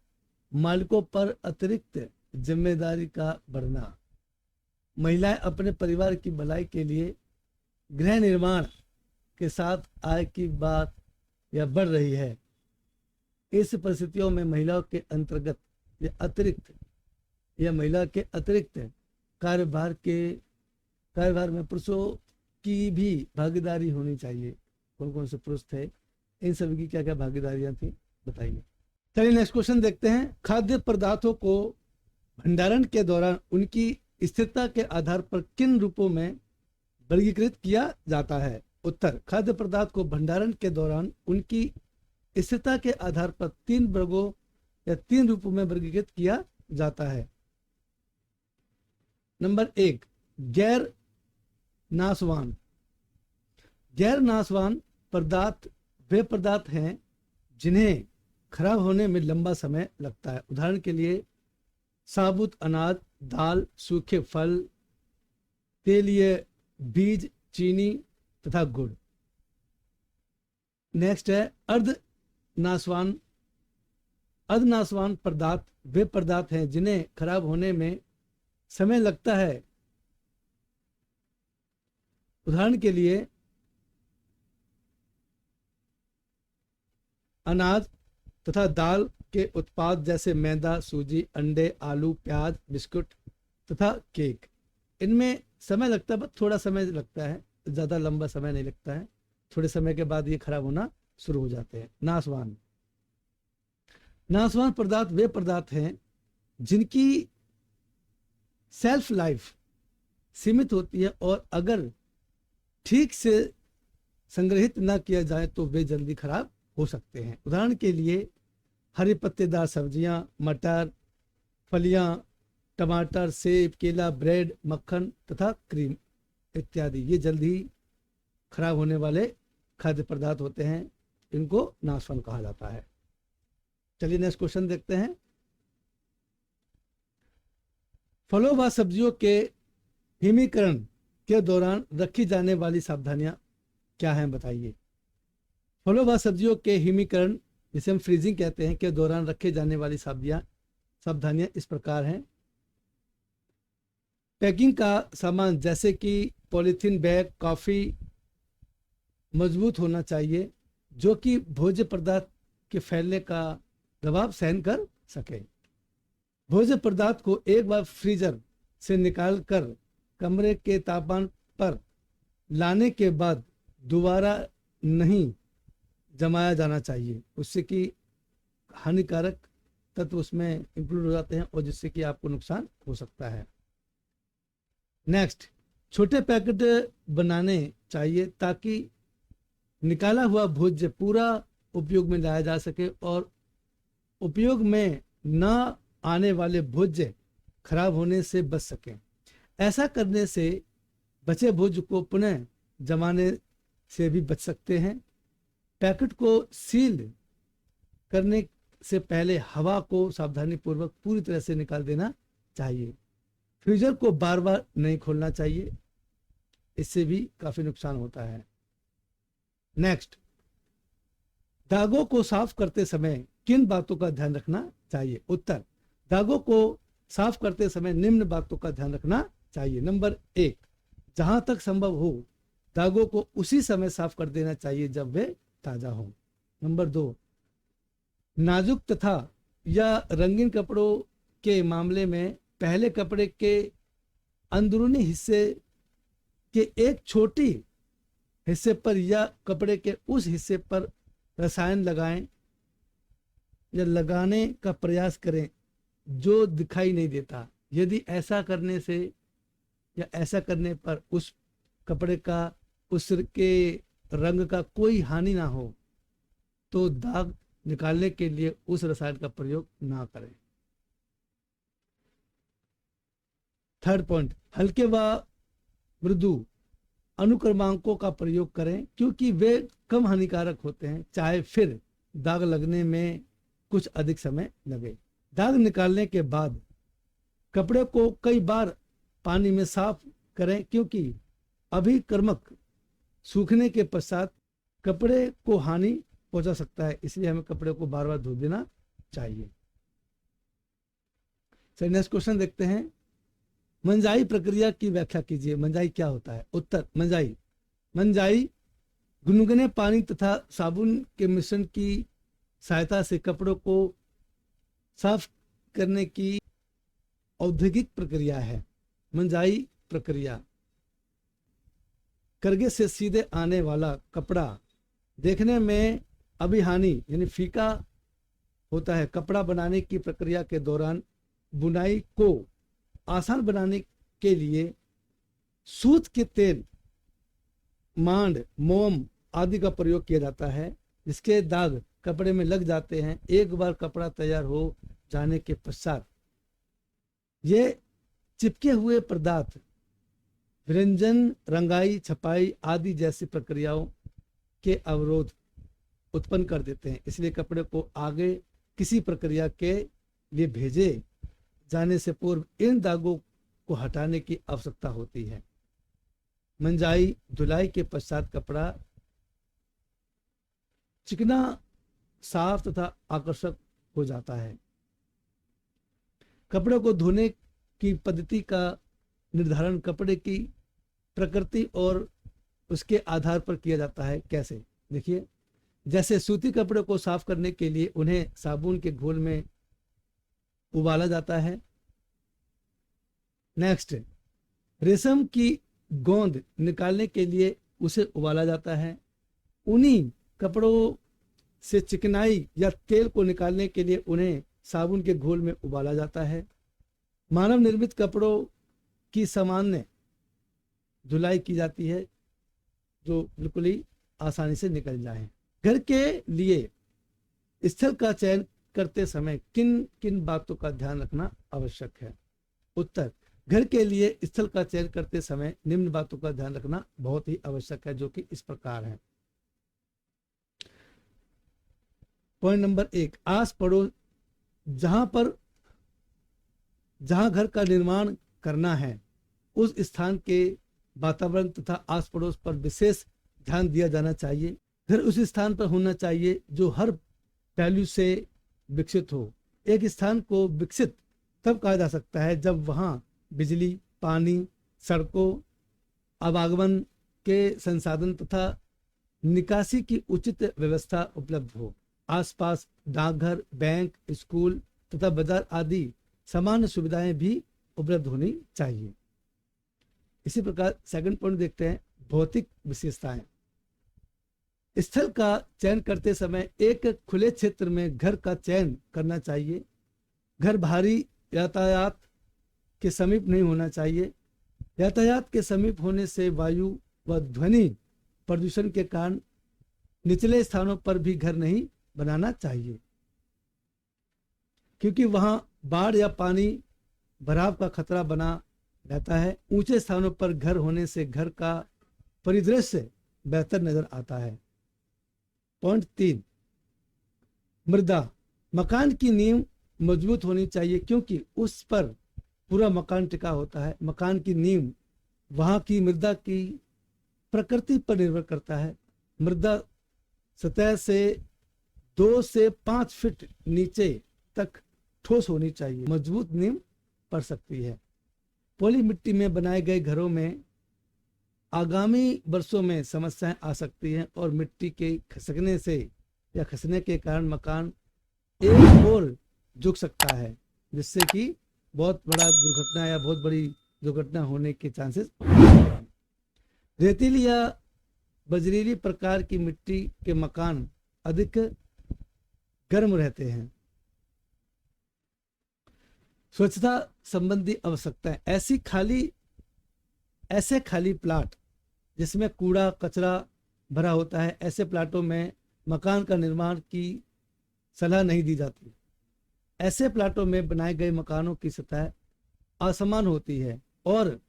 मालिकों पर अतिरिक्त जिम्मेदारी का बढ़ना। महिलाएं अपने परिवार की भलाई के लिए गृह निर्माण के साथ आय की बात या बढ़ रही है। इस परिस्थितियों में महिलाओं के अंतर्गत या महिला के अतिरिक्त कार्यभार में पुरुषों की भी भागीदारी होनी चाहिए। कौन कौन से पुरुष थे, इन सभी की क्या क्या भागीदारियां थी, बताइए। चलिए नेक्स्ट क्वेश्चन देखते हैं। खाद्य पदार्थों को भंडारण के दौरान उनकी स्थिरता के आधार पर किन रूपों में वर्गीकृत किया जाता है? उत्तर, खाद्य पदार्थ को भंडारण के दौरान उनकी स्थिरता के आधार पर 3 वर्गों या 3 रूपों में वर्गीकृत किया जाता है। नंबर 1, गैर नाशवान। गैर नाशवान पदार्थ वे पदार्थ हैं जिन्हें खराब होने में लंबा समय लगता है। उदाहरण के लिए साबुत अनाज, दाल, सूखे फल, तेलीय बीज, चीनी तथा गुड़। नेक्स्ट है अर्धनाशवान। अर्धनाशवान पदार्थ वे पदार्थ हैं जिन्हें खराब होने में समय लगता है। उदाहरण के लिए अनाज तथा दाल के उत्पाद जैसे मैदा, सूजी, अंडे, आलू, प्याज, बिस्कुट तथा केक। इनमें समय लगता है, थोड़ा समय लगता है, ज़्यादा लंबा समय नहीं लगता है। थोड़े समय के बाद ये खराब होना शुरू हो जाते हैं। नाशवान। नाशवान पदार्थ वे पदार्थ हैं जिनकी सेल्फ लाइफ सीमित होती है और अगर ठीक से संग्रहित ना किया जाए तो वे जल्दी खराब हो सकते हैं। उदाहरण के लिए हरी पत्तेदार सब्जियां, मटर, फलियां, टमाटर, सेब, केला, ब्रेड, मक्खन तथा क्रीम इत्यादि, ये जल्दी खराब होने वाले खाद्य पदार्थ होते हैं। इनको नाशवान कहा जाता है। चलिए नेक्स्ट क्वेश्चन देखते हैं। फलों व सब्जियों के हिमीकरण के दौरान रखी जाने वाली सावधानियां क्या हैं, बताइए। फलों व सब्जियों के हिमीकरण, जिसे हम फ्रीजिंग कहते हैं, के दौरान रखे जाने वाली सावधानियां इस प्रकार हैं। पैकिंग का सामान जैसे कि पॉलीथीन बैग, कॉफ़ी मजबूत होना चाहिए जो कि भोज्य पदार्थ के फैलने का दबाव सहन कर सके। भोज्य पदार्थ को एक बार फ्रीजर से निकालकर कमरे के तापमान पर लाने के बाद दोबारा नहीं जमाया जाना चाहिए, उससे कि हानिकारक तत्व उसमें इंक्लूड हो जाते हैं और जिससे कि आपको नुकसान हो सकता है। नेक्स्ट, छोटे पैकेट बनाने चाहिए ताकि निकाला हुआ भोज्य पूरा उपयोग में लाया जा सके और उपयोग में न आने वाले भोज्य खराब होने से बच सके। ऐसा करने से बचे भोज्य को पुनः जमाने से भी बच सकते हैं। पैकेट को सील करने से पहले हवा को सावधानीपूर्वक पूरी तरह से निकाल देना चाहिए। फ्रीजर को बार बार नहीं खोलना चाहिए, इससे भी काफी नुकसान होता है। नेक्स्ट, दागों को साफ करते समय किन बातों का ध्यान रखना चाहिए? उत्तर, दागों को साफ करते समय निम्न बातों का ध्यान रखना चाहिए। नंबर 1, जहां तक संभव हो दागों को उसी समय साफ कर देना चाहिए जब वे ताजा हो। नंबर 2, नाजुक तथा या रंगीन कपड़ों के मामले में पहले कपड़े के अंदरूनी हिस्से के एक छोटी हिस्से पर या कपड़े के उस हिस्से पर रसायन लगाएं या लगाने का प्रयास करें जो दिखाई नहीं देता। यदि ऐसा करने से या ऐसा करने पर उस कपड़े का उसके रंग का कोई हानि ना हो तो दाग निकालने के लिए उस रसायन का प्रयोग ना करें। थर्ड पॉइंट, हल्के व मृदु अनुक्रमांकों का प्रयोग करें क्योंकि वे कम हानिकारक होते हैं, चाहे फिर दाग लगने में कुछ अधिक समय लगे। दाग निकालने के बाद कपड़े को कई बार पानी में साफ करें क्योंकि अभिक्रमक सूखने के पश्चात कपड़े को हानि पहुंचा सकता है, इसलिए हमें कपड़े को बार बार धो देना चाहिए। चलिए नेक्स्ट क्वेश्चन देखते हैं। मंजाई प्रक्रिया की व्याख्या कीजिए। मंजाई क्या होता है? उत्तर, मंजाई गुनगुने पानी तथा साबुन के मिश्रण की सहायता से कपड़ों को साफ करने की औद्योगिक प्रक्रिया है। मंजाई प्रक्रिया करगे से सीधे आने वाला कपड़ा देखने में अभिहानी यानी फीका होता है। कपड़ा बनाने की प्रक्रिया के दौरान बुनाई को आसान बनाने के लिए सूत के तेल, मांड, मोम आदि का प्रयोग किया जाता है, जिसके दाग कपड़े में लग जाते हैं। एक बार कपड़ा तैयार हो जाने के पश्चात ये चिपके हुए पदार्थ व्यंजन, रंगाई, छपाई आदि जैसी प्रक्रियाओं के अवरोध उत्पन्न कर देते हैं, इसलिए कपड़े को आगे किसी प्रक्रिया के लिए भेजे जाने से पूर्व इन दागों को हटाने की आवश्यकता होती है। मंजाई धुलाई के पश्चात कपड़ा चिकना, साफ तथा आकर्षक हो जाता है। कपड़े को धोने की पद्धति का निर्धारण कपड़े की प्रकृति और उसके आधार पर किया जाता है। कैसे? देखिए, जैसे सूती कपड़े को साफ करने के लिए उन्हें साबुन के घोल में उबाला जाता है। नेक्स्ट, रेशम की गोंद निकालने के लिए उसे उबाला जाता है। ऊनी कपड़ों से चिकनाई या तेल को निकालने के लिए उन्हें साबुन के घोल में उबाला जाता है। मानव निर्मित कपड़ों की सामान्य धुलाई की जाती है जो बिल्कुल ही आसानी से निकल जाए। घर के लिए स्थल का चयन करते समय किन किन बातों का ध्यान रखना आवश्यक है? उत्तर, घर के लिए स्थल का चयन करते समय निम्न बातों का ध्यान रखना बहुत ही आवश्यक है, जो कि इस प्रकार है। पॉइंट नंबर 1, आस पड़ोस जहां घर का निर्माण करना है उस स्थान के वातावरण तथा आस पड़ोस पर विशेष ध्यान दिया जाना चाहिए। घर उस स्थान पर होना चाहिए जो हर पहलू से विकसित हो, एक स्थान को विकसित तब कहा जा सकता है जब वहाँ बिजली, पानी, सड़कों, आवागमन के संसाधन तथा निकासी की उचित व्यवस्था उपलब्ध हो। आसपास डाकघर, बैंक, स्कूल तथा बाजार आदि सामान्य सुविधाएं भी उपलब्ध होनी चाहिए। इसी प्रकार सेकंड पॉइंट देखते हैं, भौतिक विशेषताएं। स्थल का चयन करते समय एक खुले क्षेत्र में घर का चयन करना चाहिए। घर भारी यातायात के समीप नहीं होना चाहिए। यातायात के समीप होने से वायु व ध्वनि प्रदूषण के कारण निचले स्थानों पर भी घर नहीं बनाना चाहिए, क्योंकि वहां बाढ़ या पानी भराव का खतरा बना रहता है। ऊंचे स्थानों पर घर होने से घर का परिदृश्य बेहतर नजर आता है। पॉइंट 3, मृदा। मकान की नींव मजबूत होनी चाहिए, क्योंकि उस पर पूरा मकान टिका होता है। मकान की नींव वहां की मृदा की प्रकृति पर निर्भर करता है। मृदा सतह से 2 से 5 फीट नीचे तक ठोस होनी चाहिए, मजबूत नींव पड़ सकती है। पॉली मिट्टी में बनाए गए घरों में आगामी वर्षों में समस्याएं आ सकती हैं और मिट्टी के खिसकने से या खसने के कारण मकान एक और झुक सकता है, जिससे कि बहुत बड़ा दुर्घटना या बहुत बड़ी दुर्घटना होने के चांसेस। रेतीली या बजरीली प्रकार की मिट्टी के मकान अधिक गर्म रहते हैं। स्वच्छता संबंधी आवश्यकताएं। ऐसे खाली प्लाट जिसमें कूड़ा कचरा भरा होता है, ऐसे प्लाटों में मकान का निर्माण की सलाह नहीं दी जाती। ऐसे प्लाटों में बनाए गए मकानों की सतह असमान होती है और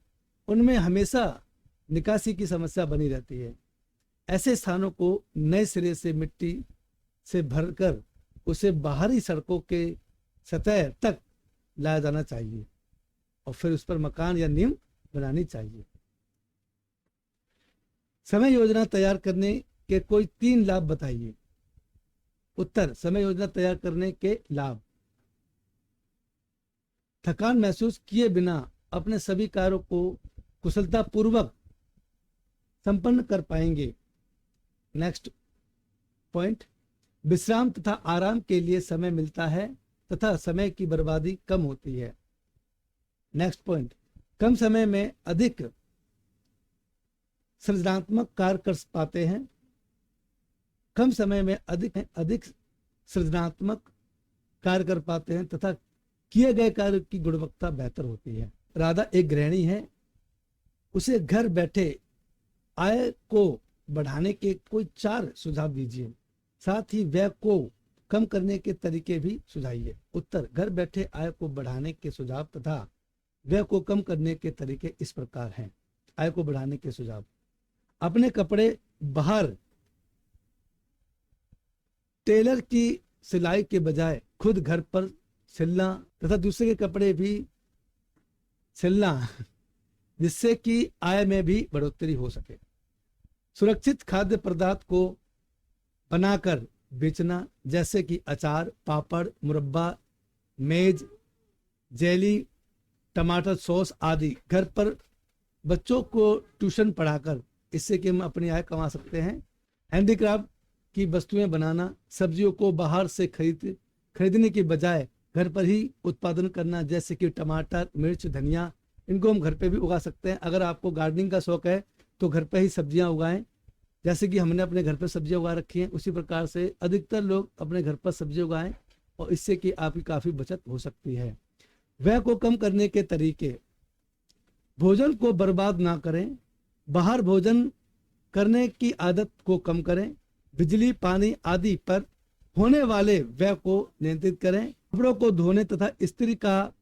उनमें हमेशा निकासी की समस्या बनी रहती है। ऐसे स्थानों को नए सिरे से मिट्टी से भरकर उसे बाहरी सड़कों के सतह तक लाया जाना चाहिए और फिर उस पर मकान या नींव बनानी चाहिए। समय योजना तैयार करने के कोई 3 लाभ बताइए। उत्तर, समय योजना तैयार करने के लाभ। थकान महसूस किए बिना अपने सभी कार्यों को कुशलतापूर्वक संपन्न कर पाएंगे। नेक्स्ट पॉइंट, विश्राम तथा आराम के लिए समय मिलता है तथा समय की बर्बादी कम होती है। नेक्स्ट पॉइंट, कम समय में अधिक सृजनात्मक कार्य कर पाते हैं। कम समय में अधिक सृजनात्मक कार्य कर पाते हैं तथा किए गए कार्य की गुणवत्ता बेहतर होती है। राधा एक गृहिणी है, उसे घर बैठे आय को बढ़ाने के कोई 4 सुझाव दीजिए, साथ ही व्यय को कम करने के तरीके भी सुझाइए। उत्तर, घर बैठे आय को बढ़ाने के सुझाव तथा व्यय को कम करने के तरीके इस प्रकार हैं। आय को बढ़ाने के सुझाव, अपने कपड़े बाहर टेलर की सिलाई के बजाय खुद घर पर सिलना तथा दूसरे के कपड़े भी सिलना, जिससे कि आय में भी बढ़ोतरी हो सके। सुरक्षित खाद्य पदार्थ को बनाकर बेचना, जैसे कि अचार, पापड़, मुरब्बा, मेज, जेली, टमाटर सॉस आदि। घर पर बच्चों को ट्यूशन पढ़ाकर इससे कि हम अपनी आय कमा सकते हैं। हैंडीक्राफ्ट की वस्तुएं बनाना, सब्जियों को बाहर से खरीदने के बजाय घर पर ही उत्पादन करना, जैसे कि टमाटर, मिर्च, धनिया, इनको हम घर पे भी उगा सकते हैं। अगर आपको गार्डनिंग का शौक है तो घर पे ही सब्जियां उगाएं, जैसे कि हमने अपने घर पर सब्जियां उगा रखी हैं, उसी प्रकार से अधिकतर लोग अपने घर पर सब्जी उगाएं और इससे कि आपकी काफ़ी बचत हो सकती है। व्यय को कम करने के तरीके, भोजन को बर्बाद ना करें, बाहर भोजन करने की आदत को कम करें, बिजली, पानी आदि पर होने वाले व्यय को नियंत्रित करें, कपड़ों को धोने तथा इस्त्री का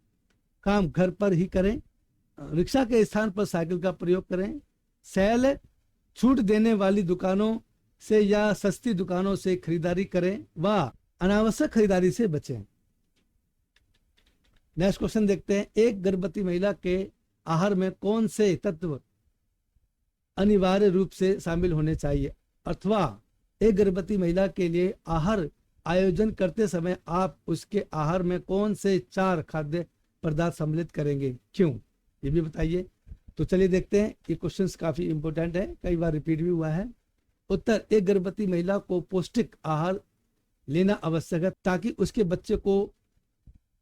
काम घर पर ही करें, रिक्शा के स्थान पर साइकिल का प्रयोग करें, सेल छूट देने वाली दुकानों से या सस्ती दुकानों से खरीदारी करें व अनावश्यक खरीदारी से बचें। नेक्स्ट क्वेश्चन देखते हैं, एक गर्भवती महिला के आहार में कौन से तत्व अनिवार्य रूप से शामिल होने चाहिए, अथवा एक गर्भवती महिला के लिए आहार आयोजन करते समय आप उसके आहार में कौन से 4 खाद्य पदार्थ सम्मिलित करेंगे, क्यों, ये भी बताइए। तो चलिए देखते हैं, ये क्वेश्चंस काफी इंपॉर्टेंट है, कई बार रिपीट भी हुआ है। उत्तर, एक गर्भवती महिला को पौष्टिक आहार लेना आवश्यक है ताकि उसके बच्चे को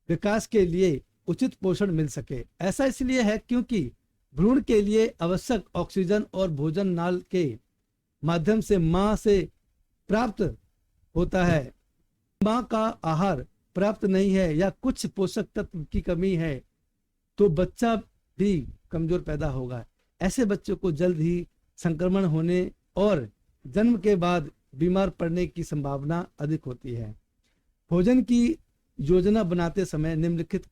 विकास के लिए उचित पोषण मिल सके। ऐसा इसलिए है क्योंकि भ्रूण के लिए आवश्यक ऑक्सीजन और भोजन नाल के माध्यम से मां से प्राप्त होता है। मां का आहार प्राप्त नहीं है या कुछ पोषक तत्व की कमी है तो बच्चा भी कमजोर पैदा होगा। ऐसे बच्चों को जल्द ही संक्रमण होने और जन्म के बाद बीमार पड़ने की संभावना अधिक होती है। भोजन की योजना बनाते समय निम्नलिखित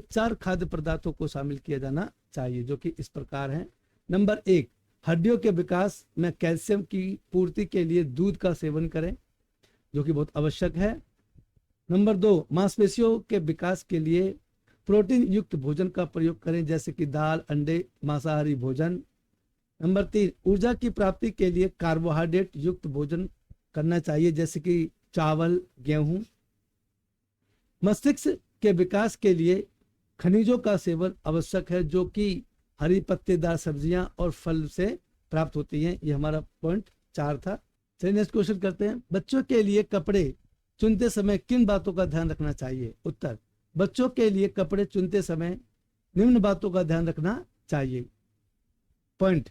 4 खाद्य पदार्थों को शामिल किया जाना चाहिए, जो कि इस प्रकार हैं। नंबर 1, हड्डियों के विकास में कैल्शियम की पूर्ति के लिए दूध का सेवन करें, जो कि बहुत आवश्यक है। नंबर 2, मांसपेशियों के विकास के लिए प्रोटीन युक्त भोजन का प्रयोग करें, जैसे कि दाल, अंडे, मांसाहारी भोजन। नंबर 3, ऊर्जा की प्राप्ति के लिए कार्बोहाइड्रेट युक्त भोजन करना चाहिए, जैसे कि चावल, गेहूं। मस्तिष्क के विकास के लिए खनिजों का सेवन आवश्यक है, जो कि हरी पत्तेदार सब्जियां और फल से प्राप्त होती हैं। ये हमारा पॉइंट 4 था। चलिए नेक्स्ट क्वेश्चन करते हैं। बच्चों के लिए कपड़े चुनते समय किन बातों का ध्यान रखना चाहिए? उत्तर, बच्चों के लिए कपड़े चुनते समय निम्न बातों का ध्यान रखना चाहिए। पॉइंट,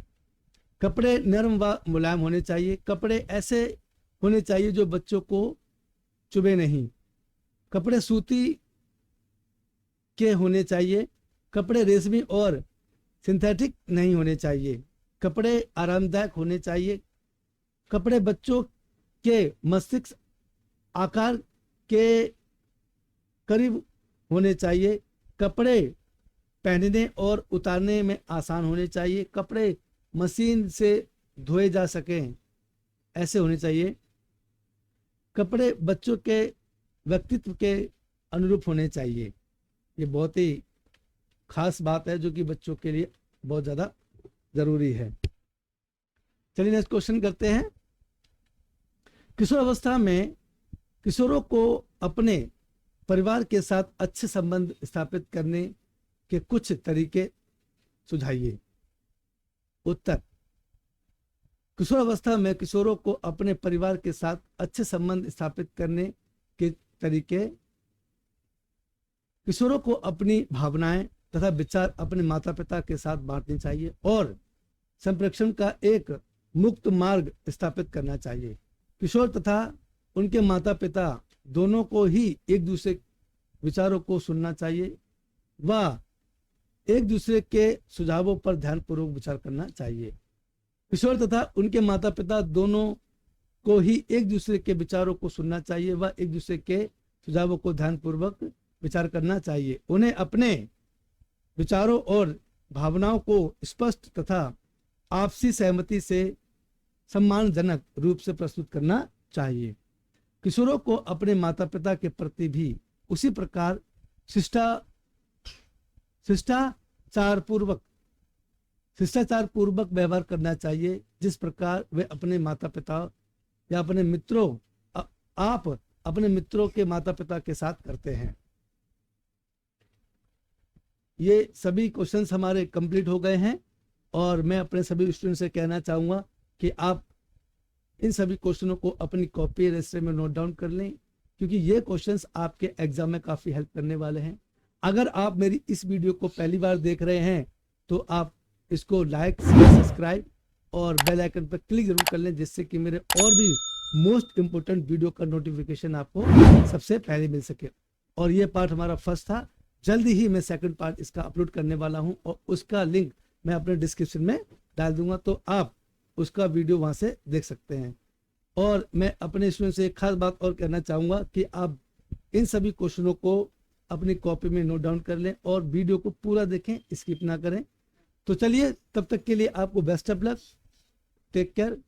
कपड़े नरम व मुलायम होने चाहिए। कपड़े ऐसे होने चाहिए जो बच्चों को चुभे नहीं। कपड़े सूती के होने चाहिए। कपड़े रेशमी और सिंथेटिक नहीं होने चाहिए। कपड़े आरामदायक होने चाहिए। कपड़े बच्चों के मस्तिष्क आकार के करीब होने चाहिए। कपड़े पहनने और उतारने में आसान होने चाहिए। कपड़े मशीन से धोए जा सकें, ऐसे होने चाहिए। कपड़े बच्चों के व्यक्तित्व के अनुरूप होने चाहिए। ये बहुत ही खास बात है जो कि बच्चों के लिए बहुत ज़्यादा जरूरी है। चलिए नेक्स्ट क्वेश्चन करते हैं। किशोर अवस्था में किशोरों को अपने परिवार के साथ अच्छे संबंध स्थापित करने के कुछ तरीके सुझाइए। उत्तर, किशोर अवस्था में किशोरों को अपने परिवार के साथ अच्छे संबंध स्थापित करने के तरीके: किशोरों को अपनी भावनाएं तथा विचार अपने माता पिता के साथ बांटनी चाहिए और संप्रेषण का एक मुक्त मार्ग स्थापित करना चाहिए। किशोर तथा उनके माता पिता दोनों को ही एक दूसरे विचारों को सुनना चाहिए व एक दूसरे के सुझावों पर ध्यानपूर्वक विचार करना चाहिए। किशोर तथा उनके माता पिता दोनों को ही एक दूसरे के विचारों को सुनना चाहिए व एक दूसरे के सुझावों को ध्यानपूर्वक विचार करना चाहिए। उन्हें अपने विचारों और भावनाओं को स्पष्ट तथा आपसी सहमति से सम्मानजनक रूप से प्रस्तुत करना चाहिए। किशोरों को अपने माता पिता के प्रति भी उसी प्रकार शिष्टाचार पूर्वक व्यवहार करना चाहिए जिस प्रकार वे अपने माता पिता या अपने मित्रों आप अपने मित्रों के माता पिता के साथ करते हैं। ये सभी क्वेश्चंस हमारे कंप्लीट हो गए हैं और मैं अपने सभी स्टूडेंट से कहना चाहूँगा कि आप इन सभी क्वेश्चनों को अपनी कॉपी रजिस्टर में नोट डाउन कर लें, क्योंकि ये क्वेश्चंस आपके एग्जाम में काफ़ी हेल्प करने वाले हैं। अगर आप मेरी इस वीडियो को पहली बार देख रहे हैं तो आप इसको लाइक, सब्सक्राइब और बेल आइकन पर क्लिक जरूर कर लें, जिससे कि मेरे और भी मोस्ट इम्पोर्टेंट वीडियो का नोटिफिकेशन आपको सबसे पहले मिल सके। और ये पार्ट हमारा फर्स्ट था, जल्दी ही मैं सेकंड पार्ट इसका अपलोड करने वाला हूं और उसका लिंक मैं अपने डिस्क्रिप्शन में डाल दूंगा, तो आप उसका वीडियो वहां से देख सकते हैं। और मैं अपने स्टूडेंट से एक खास बात और कहना चाहूँगा कि आप इन सभी क्वेश्चनों को अपनी कॉपी में नोट डाउन कर लें और वीडियो को पूरा देखें, स्किप ना करें। तो चलिए, तब तक के लिए आपको best of luck, take care.